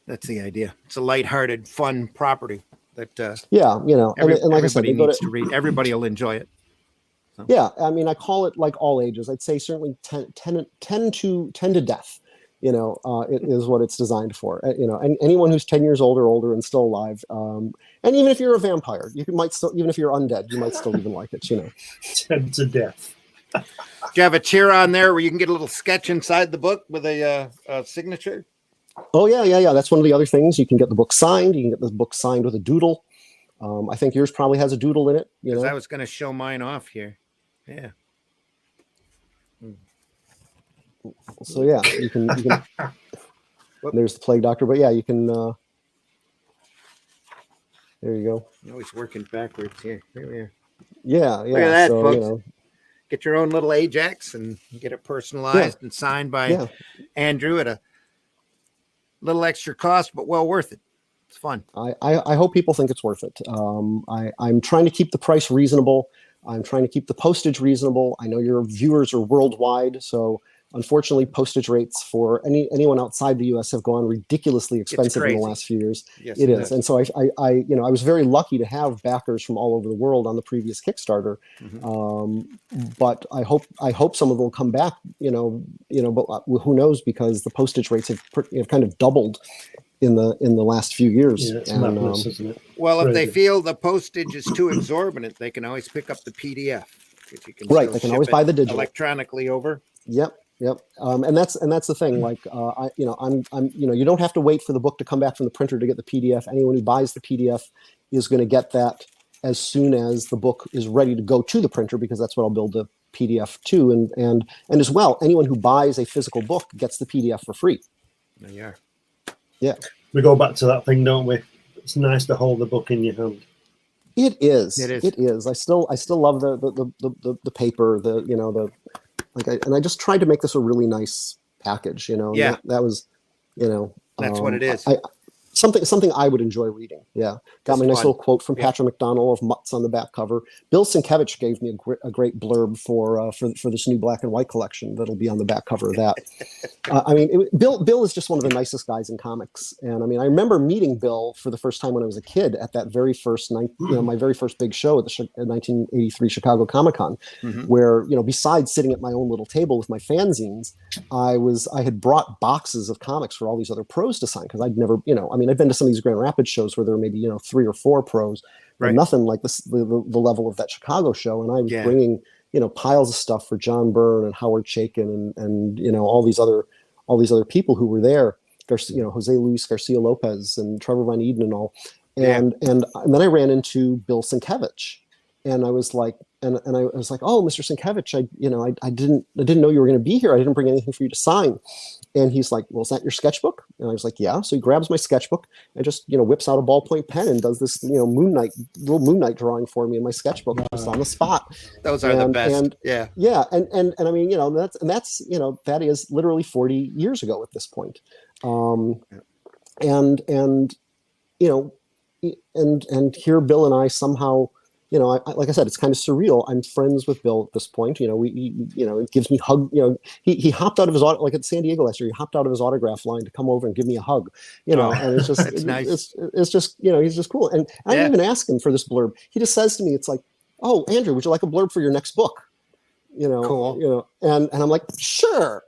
That's the idea. It's a lighthearted, fun property that and like I said, everybody needs to read. Everybody will enjoy it. So. Yeah, I mean, I call it like all ages. I'd say certainly 10 to death. It is what it's designed for. And anyone who's 10 years old or older and still alive, and even if you're a vampire, even if you're undead, you might still even like it. 10 to death. Do you have a chair on there where you can get a little sketch inside the book with a signature? Oh yeah. That's one of the other things. You can get the book signed. You can get the book signed with a doodle. I think yours probably has a doodle in it. I was going to show mine off here. Yeah. So yeah, you can there's the Plague Doctor, but yeah, you can there you go. Always working backwards here. Here we are. Yeah. Look at that, folks. Get your own little Ajax and get it personalized and signed by Andrew at a little extra cost, but well worth it. It's fun. I hope people think it's worth it. I'm trying to keep the price reasonable. I'm trying to keep the postage reasonable. I know your viewers are worldwide, so unfortunately, postage rates for anyone outside the U.S. have gone ridiculously expensive in the last few years. Yes, it is, and so I was very lucky to have backers from all over the world on the previous Kickstarter. But I hope some of them will come back. But who knows, because the postage rates have kind of doubled in the last few years. Yeah, it's madness, isn't it? Well, if they Crazy. feel the postage is too exorbitant, they can always pick up the PDF. You can Right, still they can ship always it buy the digital electronically over. Yep. And that's the thing. Like, you don't have to wait for the book to come back from the printer to get the PDF. Anyone who buys the PDF is going to get that as soon as the book is ready to go to the printer, because that's what I'll build the PDF to. And as well, anyone who buys a physical book gets the PDF for free. There you are. Yeah. We go back to that thing, don't we? It's nice to hold the book in your hand. It is. It is. It is. I still love the paper. And I just tried to make this a really nice package. Yeah. That was, That's what it is. Something I would enjoy reading. Yeah. Got my nice little quote from Patrick McDonnell of Mutts on the back cover. Bill Sienkiewicz gave me a great blurb for this new black and white collection that'll be on the back cover of that. Bill is just one of the nicest guys in comics. And I remember meeting Bill for the first time when I was a kid at that very first night, my very first big show at the 1983 Chicago Comic-Con, where, besides sitting at my own little table with my fanzines, I had brought boxes of comics for all these other pros to sign, because I'd never, I'd been to some of these Grand Rapids shows where there were maybe 3 or 4 pros, but nothing like the level of that Chicago show. And I was bringing piles of stuff for John Byrne and Howard Chaykin and all these other people who were there, Jose Luis Garcia Lopez and Trevor Van Eden and all, and then I ran into Bill Sienkiewicz, and I was like, oh, Mr. Sienkiewicz, I didn't know you were going to be here. I didn't bring anything for you to sign. And he's like, well, is that your sketchbook? And I was like, yeah. So he grabs my sketchbook and just, whips out a ballpoint pen and does this, little Moon Knight drawing for me in my sketchbook just on the spot. Those are the best. Yeah. And that is literally 40 years ago at this point. And here Bill and I somehow, like I said, it's kind of surreal. I'm friends with Bill at this point. It gives me hug. He hopped out of his like at San Diego last year. He hopped out of his autograph line to come over and give me a hug. And it's just it's nice. It's just he's just cool. And I didn't even ask him for this blurb. He just says to me, it's like, oh, Andrew, would you like a blurb for your next book? Cool. And I'm like, sure.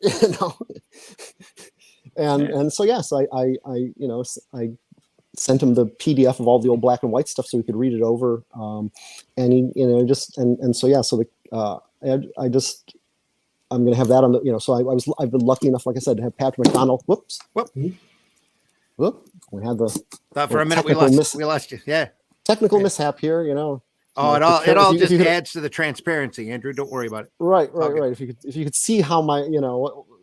And so yes, I sent him the PDF of all the old black and white stuff so he could read it over. And he, I'm going to have that on the, so I've been lucky enough, like I said, to have Patrick McDonnell. We had the, thought for a minute we lost you. Yeah. Technical mishap here, Oh, it all just adds to the transparency, Andrew. Don't worry about it. Right. If you could see how my,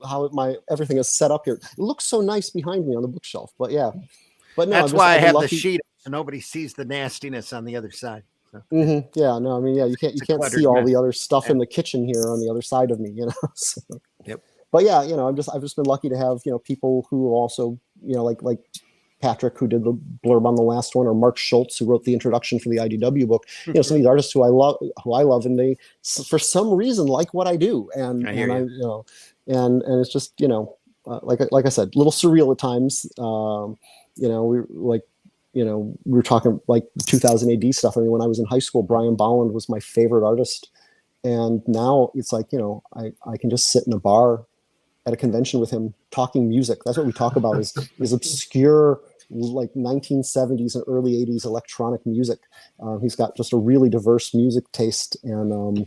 how my everything is set up here. It looks so nice behind me on the bookshelf, but yeah. But no, that's why I have the sheet so nobody sees the nastiness on the other side. So. Yeah, no, you can't see all the other stuff in the kitchen here on the other side of me, So. Yep. But yeah, I've just been lucky to have people who also like Patrick, who did the blurb on the last one, or Mark Schultz, who wrote the introduction for the IDW book. Some of these artists who I love, and they for some reason like what I do, and it's just like I said, a little surreal at times. We were talking like 2000 AD stuff. When I was in high school, Brian Bolland was my favorite artist. And now it's like, I can just sit in a bar at a convention with him talking music. That's what we talk about is obscure, like 1970s and early 80s electronic music. He's got just a really diverse music taste. And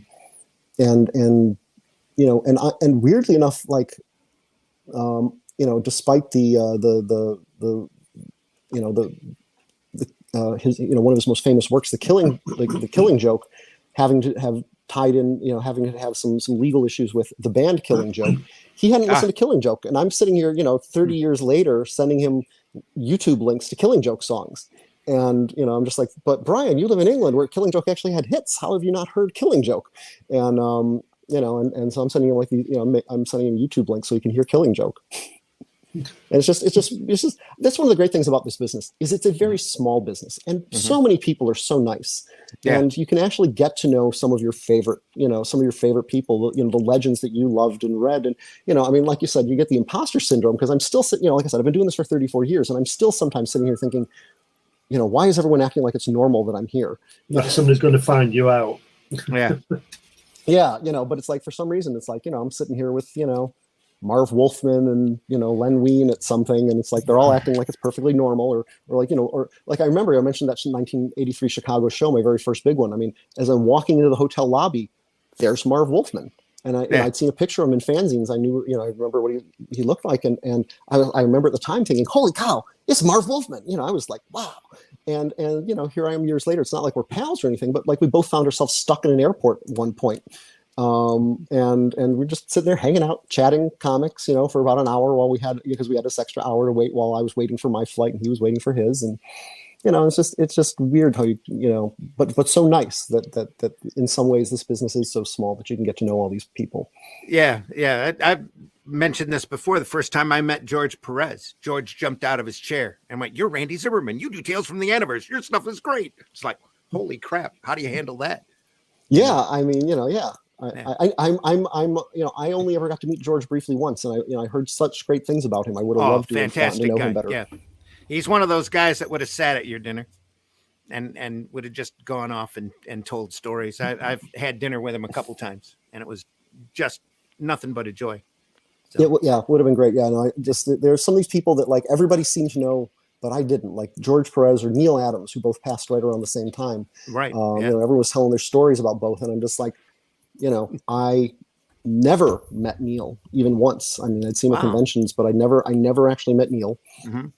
weirdly enough, like, despite his one of his most famous works, the Killing Joke, having to have tied in, having to have some legal issues with the band Killing Joke, he hadn't listened to Killing Joke, and I'm sitting here 30 years later sending him YouTube links to Killing Joke songs, and I'm just like, but Brian, you live in England where Killing Joke actually had hits. How have you not heard Killing Joke? And and so I'm sending him I'm sending him YouTube links so he can hear Killing Joke. And it's just that's one of the great things about this business is it's a very small business, and so many people are so nice, and you can actually get to know some of your favorite people, the legends that you loved and read, and I mean, like you said, you get the imposter syndrome because I'm still sitting, like I said, I've been doing this for 34 years, and I'm still sometimes sitting here thinking, why is everyone acting like it's normal that I'm here? Like somebody's going to find you out. Yeah. Yeah, but it's like for some reason it's like I'm sitting here with Marv Wolfman and Len Wein at something, and it's like they're all acting like it's perfectly normal, or like I remember I mentioned that 1983 Chicago show, my very first big one. I mean, as I'm walking into the hotel lobby, there's Marv Wolfman, and I'd seen a picture of him in fanzines. I knew I remember what he looked like, and I remember at the time thinking, holy cow, it's Marv Wolfman. I was like, wow. And here I am years later. It's not like we're pals or anything, but like we both found ourselves stuck in an airport at one point. And we're just sitting there hanging out, chatting comics, for about an hour because we had this extra hour to wait while I was waiting for my flight and he was waiting for his. And, it's just weird how but so nice that in some ways this business is so small that you can get to know all these people. Yeah. Yeah. I've mentioned this before. The first time I met George Perez, George jumped out of his chair and went, "You're Randy Zimmerman. You do Tales from the Anniversary. Your stuff is great." It's like, holy crap. How do you handle that? Yeah. I mean, yeah. I only ever got to meet George briefly once, and I heard such great things about him. I would have loved to have gotten to know him better. Yeah, he's one of those guys that would have sat at your dinner, and would have just gone off and told stories. I've had dinner with him a couple times, and it was just nothing but a joy. So. It would have been great. Yeah, no, there's some of these people that like everybody seemed to know, but I didn't, like George Perez or Neil Adams, who both passed right around the same time. Right. Everyone was telling their stories about both, and I'm just like, I never met Neil even once. I mean, I'd seen him at conventions, but I never actually met Neil. Mm-hmm.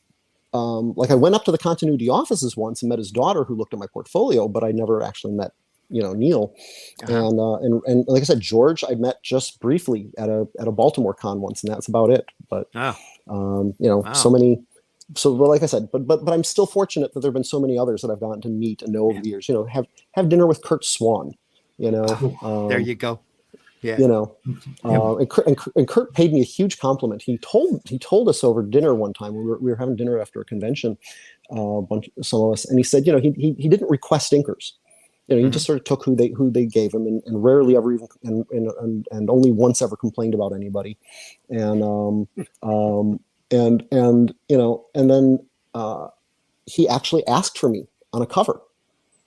Like I went up to the continuity offices once and met his daughter, who looked at my portfolio, but I never actually met, Neil. Uh-huh. And like I said, George, I met just briefly at a Baltimore con once, and that's about it. But so many. So, well, like I said, but I'm still fortunate that there've been so many others that I've gotten to meet and know over the years. Have dinner with Kurt Swan. There you go. Yeah. And Kurt paid me a huge compliment. He told us over dinner one time. We were having dinner after a convention, some of us, and he said, he didn't request inkers. He just sort of took who they gave him, and rarely ever even and only once ever complained about anybody, and then he actually asked for me on a cover.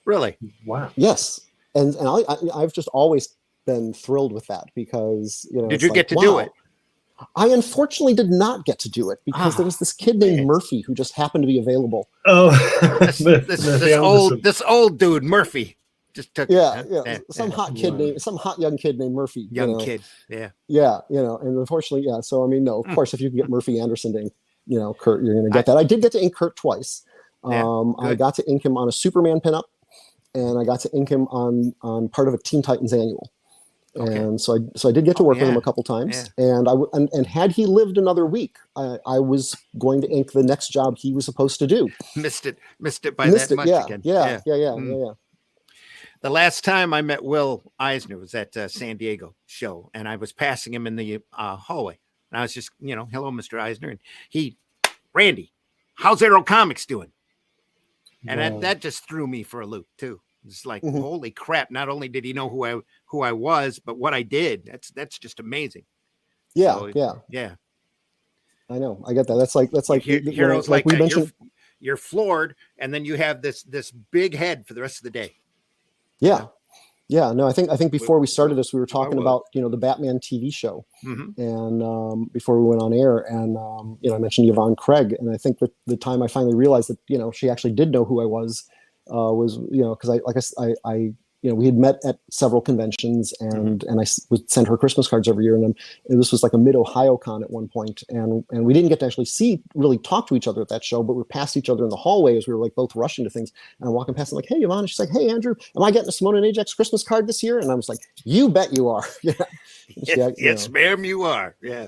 Really? Wow. Yes. And I've just always been thrilled with that because did you get to do it? I unfortunately did not get to do it because there was this kid named Murphy who just happened to be available. Oh, this old dude Murphy just took some hot young kid named Murphy. Kid, and unfortunately, So I mean, no, of course, if you can get Murphy Anderson to ink, Kurt, you're going to get that. I did get to ink Kurt twice. I got to ink him on a Superman pinup. And I got to ink him on part of a Teen Titans annual, and so I did get to work with him a couple times. Yeah. And had he lived another week, I was going to ink the next job he was supposed to do. Missed it by that much again. Yeah. The last time I met Will Eisner was at San Diego show, and I was passing him in the hallway, and I was just hello, Mr. Eisner, and Randy, how's Aero Comics doing? And that just threw me for a loop too. It's like, holy crap! Not only did he know who I was, but what I did. That's just amazing. Yeah, so, yeah. I know. I get that. That's like heroes like we mentioned. You're floored, and then you have this big head for the rest of the day. Yeah. Yeah, no, I think before we started this, we were talking about the Batman TV show, and before we went on air, and I mentioned Yvonne Craig, and I think that the time I finally realized that she actually did know who I was because I we had met at several conventions, and I would send her Christmas cards every year, and this was like a mid-Ohio con at one point, and we didn't get to actually really talk to each other at that show, but we passed each other in the hallway as we were like both rushing to things, and I'm walking past, I'm like, "Hey, Yvonne," and she's like, "Hey, Andrew, am I getting a Simone and Ajax Christmas card this year?" And I was like, "You bet you are." Yes, ma'am, you are. Yeah,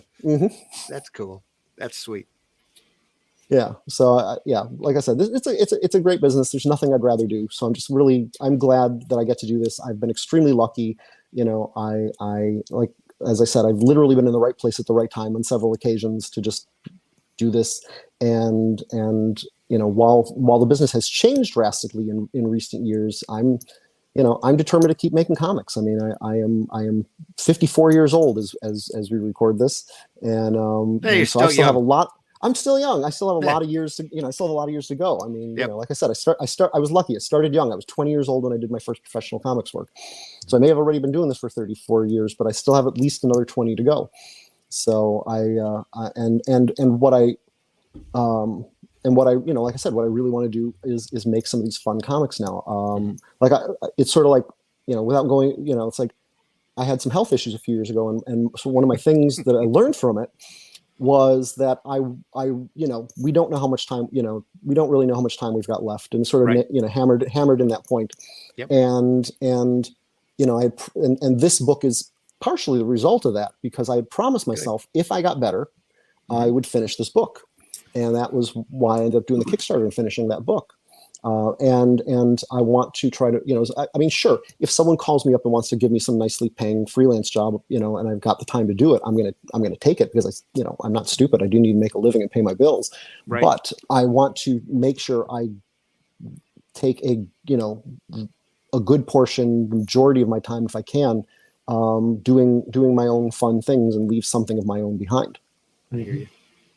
that's cool. That's sweet. Yeah. So like I said, it's a great business. There's nothing I'd rather do. So I'm glad that I get to do this. I've been extremely lucky. I like, as I said, I've literally been in the right place at the right time on several occasions to just do this. And while the business has changed drastically in recent years, I'm determined to keep making comics. I mean, I am 54 years old as we record this, and so I still have a lot. I'm still young. I still have a lot of years to, I still have a lot of years to go. I mean, like I said, I was lucky. I started young. I was 20 years old when I did my first professional comics work. So I may have already been doing this for 34 years, but I still have at least another 20 to go. So like I said, what I really want to do is make some of these fun comics now. It's sort of like, without going, it's like I had some health issues a few years ago. And so one of my things that I learned from it was that we don't know how much time, we don't really know how much time we've got left, and sort of, hammered in that point. Yep. And this book is partially the result of that, because I had promised myself, if I got better, I would finish this book. And that was why I ended up doing the Kickstarter and finishing that book. And I want to try to, I mean, sure, if someone calls me up and wants to give me some nicely paying freelance job, and I've got the time to do it, I'm gonna take it, because I'm not stupid. I do need to make a living and pay my bills. Right. But I want to make sure I take a good portion, majority of my time, if I can, doing my own fun things, and leave something of my own behind. I hear you.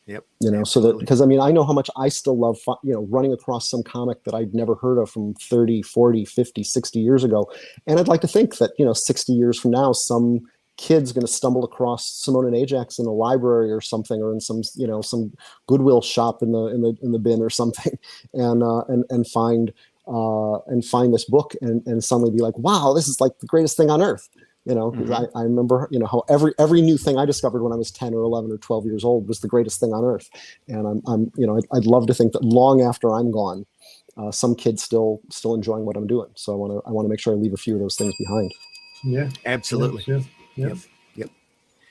Yep. So that, because I mean, I know how much I still love, running across some comic that I'd never heard of from 30, 40, 50, 60 years ago. And I'd like to think that, 60 years from now, some kid's going to stumble across Simone and Ajax in a library or something, or in some Goodwill shop in the bin or something, and find this book and suddenly be like, wow, this is like the greatest thing on earth. Because I remember, how every new thing I discovered when I was 10 or 11 or 12 years old was the greatest thing on earth. And I'd love to think that long after I'm gone, some kid's still enjoying what I'm doing. So I want to make sure I leave a few of those things behind. Yeah, absolutely. Yep.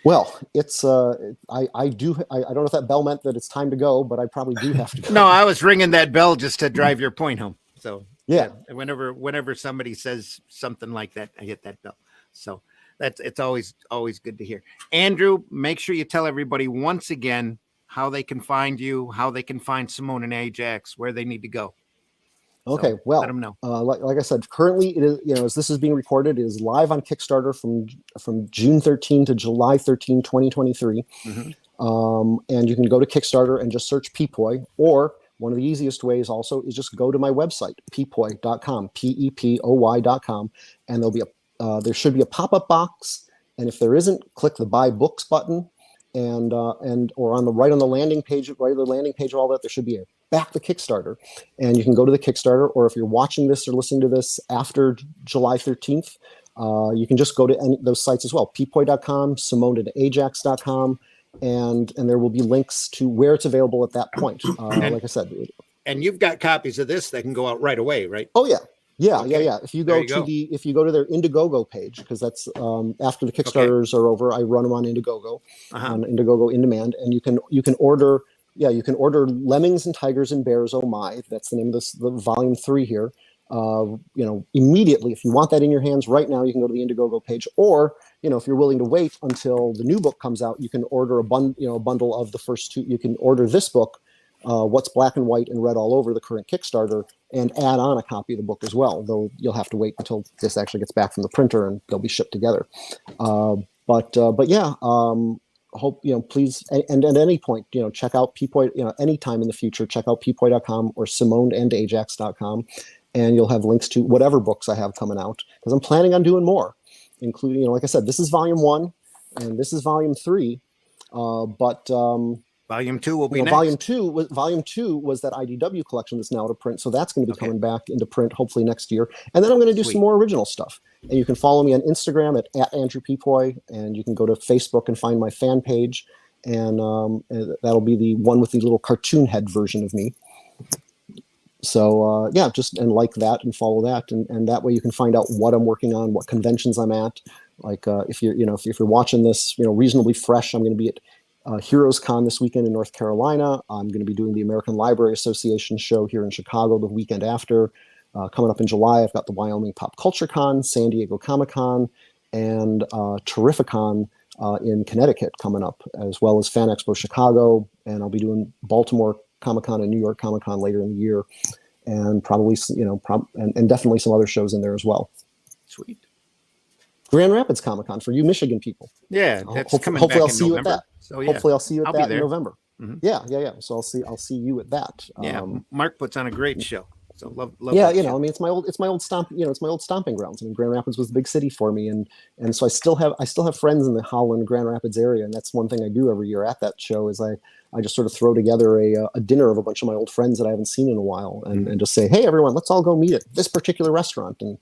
Well, it's I don't know if that bell meant that it's time to go, but I probably do have to go. No, I was ringing that bell just to drive your point home. So yeah. Whenever somebody says something like that, I hit that bell. So it's always good to hear. Andrew, make sure you tell everybody once again how they can find you, how they can find Simone and Ajax, where they need to go. Okay, so well, let them know. Like I said, currently it is, as this is being recorded, it is live on Kickstarter from June 13 to July 13, 2023. And you can go to Kickstarter and just search Pepoy, or one of the easiest ways also is just go to my website, pepoy.com, pepoy.com, and there should be a pop-up box, and if there isn't, click the Buy Books button, or on the landing page, right of the landing page, all that, there should be a Back the Kickstarter, and you can go to the Kickstarter, or if you're watching this or listening to this after July 13th, you can just go to any those sites as well, pepoy.com, simoneandajax.com, and there will be links to where it's available at that point. Like I said, and you've got copies of this that can go out right away, right? Oh yeah. Yeah, okay. yeah. If you go if you go to their Indiegogo page, because that's after the Kickstarters are over, I run them on Indiegogo, on Indiegogo in demand, and you can order. Yeah, you can order Lemmings and Tigers and Bears. Oh my, that's the name of the volume 3 here. Immediately, if you want that in your hands right now, you can go to the Indiegogo page, or if you're willing to wait until the new book comes out, you can order a bundle of the first 2. You can order this book, What's Black and White and Red All Over, the current Kickstarter, and add on a copy of the book as well, though you'll have to wait until this actually gets back from the printer and they'll be shipped together. But yeah, hope, please, and at any point, check out Pepoy, anytime in the future, check out pepoy.com or simoneandajax.com, and you'll have links to whatever books I have coming out, because I'm planning on doing more, including, like I said, this is volume 1 and this is volume 3, but Volume 2 will be next. Volume two was that IDW collection that's now out of print, so that's going to be coming back into print hopefully next year. And then I'm going to do some more original stuff. And you can follow me on Instagram at Andrew Pepoy, and you can go to Facebook and find my fan page, and that'll be the one with the little cartoon head version of me. So just like that and follow that, and that way you can find out what I'm working on, what conventions I'm at. Like if you're watching this, reasonably fresh, I'm going to be at Heroes Con this weekend in North Carolina. I'm going to be doing the American Library Association show here in Chicago the weekend after. Coming up in July, I've got the Wyoming Pop Culture Con, San Diego Comic Con, and Terrificon in Connecticut coming up, as well as Fan Expo Chicago, and I'll be doing Baltimore Comic-Con and New York Comic-Con later in the year, and probably, and definitely some other shows in there as well. Sweet. Grand Rapids Comic-Con for you Michigan people. Yeah, that's coming hopefully back I'll in see you November. at that. So yeah, hopefully I'll see you at I'll be that in there. November. Mhm. Yeah. So I'll see you at that. Yeah, Mark puts on a great show. So love. Yeah, that show. I mean, it's my old stomping grounds. I mean, Grand Rapids was the big city for me, and so I still have friends in the Holland, Grand Rapids area, and that's one thing I do every year at that show is I just sort of throw together a dinner of a bunch of my old friends that I haven't seen in a while, and just say, hey, everyone, let's all go meet at this particular restaurant, and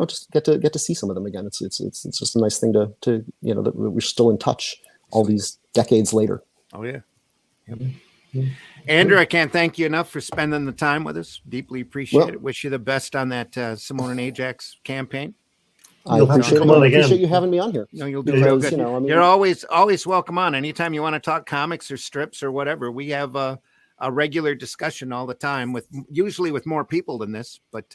just get to see some of them again. It's just a nice thing to that we're still in touch all these decades later. Oh yeah. Yep. Andrew, I can't thank you enough for spending the time with us. Deeply appreciate it. Wish you the best on that Simone and Ajax campaign. I appreciate you having me on here. No, you'll do real good. You're always welcome on. Anytime you want to talk comics or strips or whatever, we have a regular discussion all the time usually with more people than this, but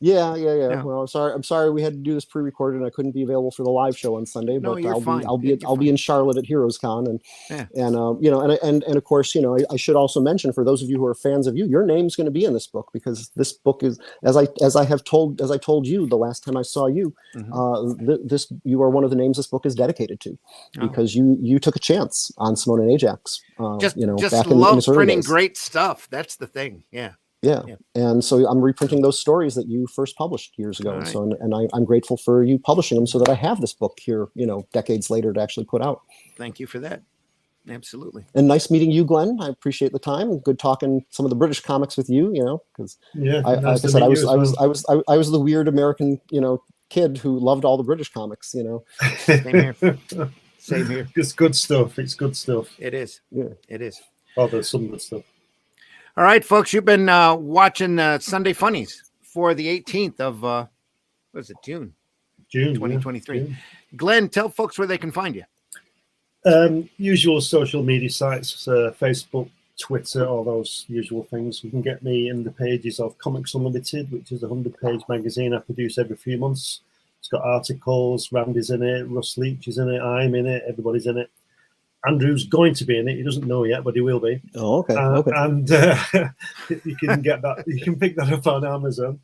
Yeah. Well, I'm sorry we had to do this pre-recorded and I couldn't be available for the live show on Sunday, no, but you're fine. I'll be in Charlotte at Heroes Con, and of course, I should also mention for those of you who are fans of your name's going to be in this book, because this book is, as I told you the last time I saw you, you are one of the names this book is dedicated to, because you took a chance on Simone and Ajax. Just back love in his early printing days. Great stuff. That's the thing. Yeah. And so I'm reprinting those stories that you first published years ago. Right. So, I'm grateful for you publishing them so that I have this book here, decades later to actually put out. Thank you for that. Absolutely. And nice meeting you, Glenn. I appreciate the time. Good talking some of the British comics with you, because like I said, I was the weird American, kid who loved all the British comics, Same here. Same here. It's good stuff. It's good stuff. It is. Yeah. It is. Oh, there's some good stuff. All right, folks, you've been watching Sunday Funnies for the 18th of, what was it, June 2023. June. Glenn, tell folks where they can find you. Usual social media sites, Facebook, Twitter, all those usual things. You can get me in the pages of Comics Unlimited, which is a 100-page magazine I produce every few months. It's got articles, Randy's in it, Russ Leach is in it, I'm in it, everybody's in it. Andrew's going to be in it. He doesn't know yet, but he will be. Oh, okay. And you can get that. You can pick that up on Amazon.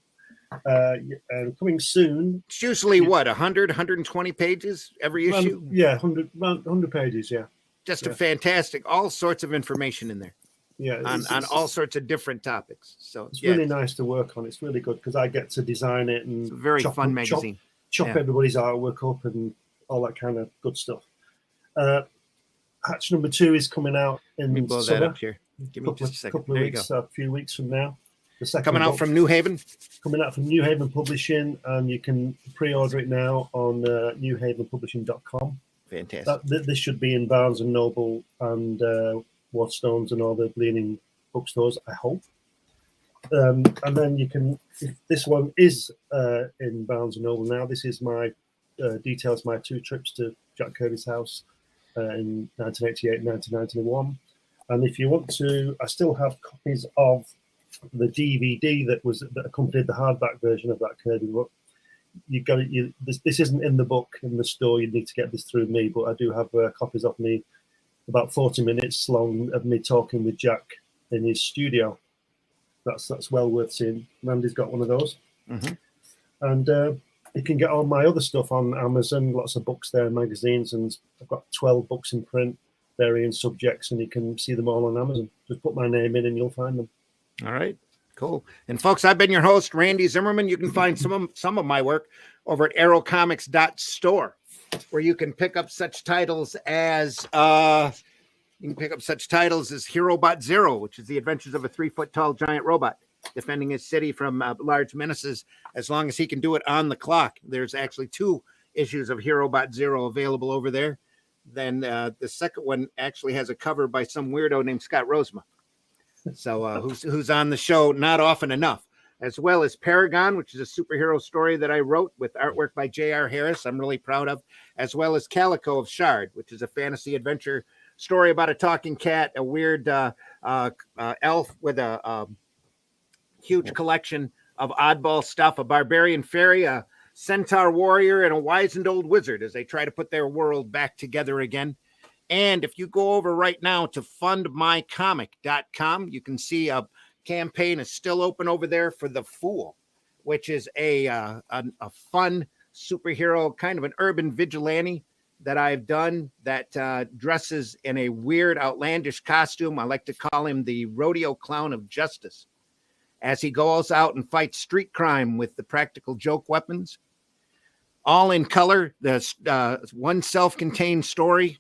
And coming soon. It's usually what, 100, 120 pages every issue? 100 pages. Yeah. Just a fantastic, all sorts of information in there. Yeah. On all sorts of different topics. So it's really nice to work on. It's really good because I get to design it and it's a very fun magazine. Chop everybody's artwork up and all that kind of good stuff. Hatch number 2 is coming out in Let me blow summer. that up here. Give me just a second. Couple of weeks, a few weeks from now. The second coming out from New Haven. Coming out from New Haven Publishing, and you can pre-order it now on newhavenpublishing.com. Fantastic. This should be in Barnes and Noble and Waterstones and all the leading bookstores, I hope. And then you can. If this one is in Barnes and Noble now. This is my details my 2 trips to Jack Kirby's house. In 1988 and 1991, and if you want to, I still have copies of the DVD that accompanied the hardback version of that Kirby book. This isn't in the book in the store. You need to get this through me, but I do have copies of me, about 40 minutes long, of me talking with Jack in his studio. That's well worth seeing. Randy's got one of those, and. You can get all my other stuff on Amazon, lots of books there, magazines, and I've got 12 books in print, varying subjects, and you can see them all on Amazon. Just put my name in and you'll find them. All right, cool. And folks, I've been your host, Randy Zimmerman. You can find some of my work over at arrowcomics.store, where you can pick up such titles as Herobot Zero, which is the adventures of a 3-foot-tall giant robot defending his city from large menaces, as long as he can do it on the clock. There's actually 2 issues of Herobot Zero available over there. Then the second one actually has a cover by some weirdo named Scott Rosema, so who's on the show not often enough, as well as Paragon, which is a superhero story that I wrote with artwork by J.R. Harris, I'm really proud of, as well as Calico of Shard, which is a fantasy adventure story about a talking cat, a weird elf with a huge collection of oddball stuff, a barbarian fairy, a centaur warrior, and a wizened old wizard as they try to put their world back together again. And if you go over right now to fundmycomic.com, you can see a campaign is still open over there for The Fool, which is a fun superhero, kind of an urban vigilante that I've done that dresses in a weird, outlandish costume. I like to call him the rodeo clown of justice, as he goes out and fights street crime with the practical joke weapons. All in color, the one self-contained story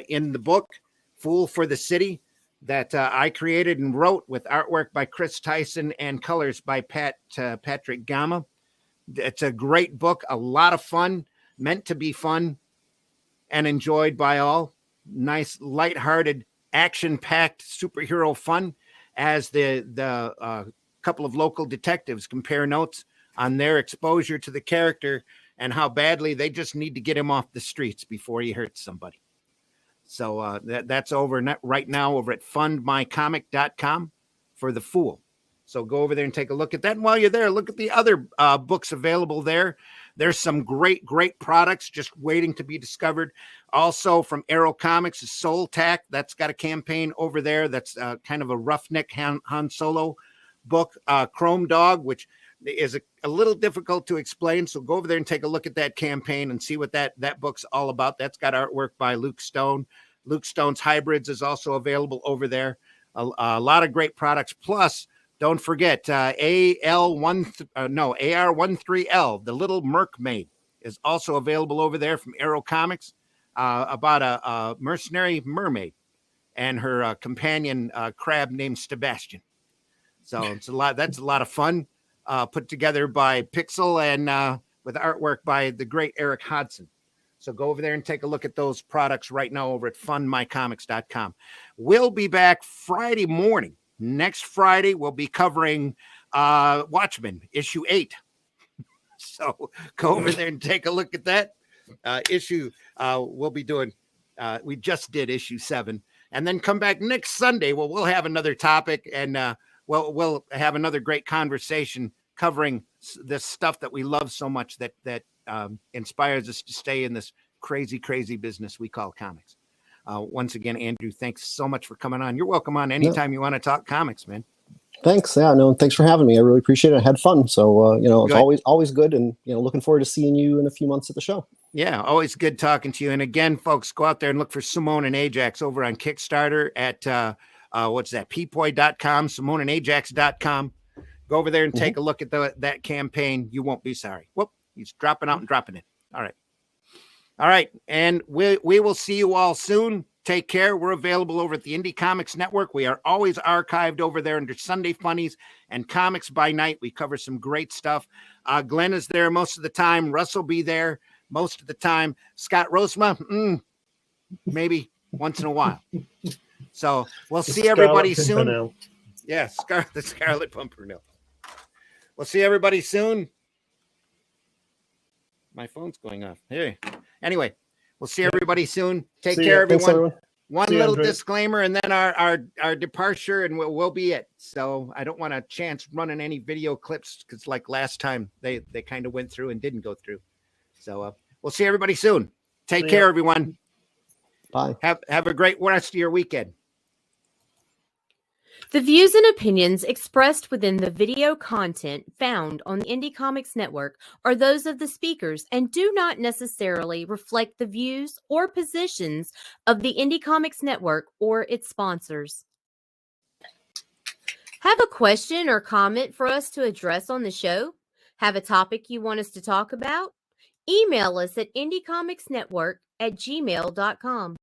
in the book, Fool for the City, that I created and wrote with artwork by Chris Tyson and colors by Patrick Gama. It's a great book, a lot of fun, meant to be fun and enjoyed by all. Nice, lighthearted, action-packed superhero fun as the couple of local detectives compare notes on their exposure to the character and how badly they just need to get him off the streets before he hurts somebody. So that's over right now over at fundmycomic.com for The Fool. So go over there and take a look at that. And while you're there, look at the other books available there. There's some great products just waiting to be discovered. Also from Arrow Comics is Soul Tack. That's got a campaign over there. That's kind of a roughneck Han Solo book. Chrome Dog, which is a little difficult to explain. So go over there and take a look at that campaign and see what that book's all about. That's got artwork by Luke Stone. Luke Stone's Hybrids is also available over there. A lot of great products. Plus, don't forget AR13L, the Little Mermaid, is also available over there from Arrow Comics, about a mercenary mermaid and her companion crab named Sebastian. So it's a lot. That's a lot of fun. Put together by Pixel and with artwork by the great Eric Hodson. So go over there and take a look at those products right now over at fundmycomics.com. We'll be back Friday morning. Next Friday, we'll be covering Watchmen, issue 8. So go over there and take a look at that issue. We'll be doing, we just did issue 7. And then come back next Sunday. Well, we'll have another topic and we'll have another great conversation covering this stuff that we love so much that inspires us to stay in this crazy business we call comics. Once again, Andrew, thanks so much for coming on. You're welcome on anytime you want to talk comics, man. Thanks. Yeah, no, thanks for having me. I really appreciate it. I had fun. So, it's always good. And, looking forward to seeing you in a few months at the show. Yeah, always good talking to you. And again, folks, go out there and look for Simone and Ajax over on Kickstarter at, Pepoy.com, SimoneandAjax.com. Go over there and take a look at that campaign. You won't be sorry. Whoop, he's dropping out and dropping in. All right. And we will see you all soon. Take care. We're available over at the Indie Comics Network. We are always archived over there under Sunday Funnies and Comics by Night. We cover some great stuff. Glenn is there most of the time. Russ will be there most of the time. Scott Rosema, maybe once in a while. So we'll see everybody soon. Yeah, the Scarlet Pimpernel. We'll see everybody soon. My phone's going off. Hey. Anyway, we'll see everybody soon. Take care, everyone. Thanks, everyone. One little disclaimer, and then our departure, and we'll be it. So I don't want to chance running any video clips because, like last time, they kind of went through and didn't go through. So we'll see everybody soon. Take care, everyone. Bye. Have a great rest of your weekend. The views and opinions expressed within the video content found on the Indie Comics Network are those of the speakers and do not necessarily reflect the views or positions of the Indie Comics Network or its sponsors. Have a question or comment for us to address on the show? Have a topic you want us to talk about? Email us at indiecomicsnetwork@gmail.com.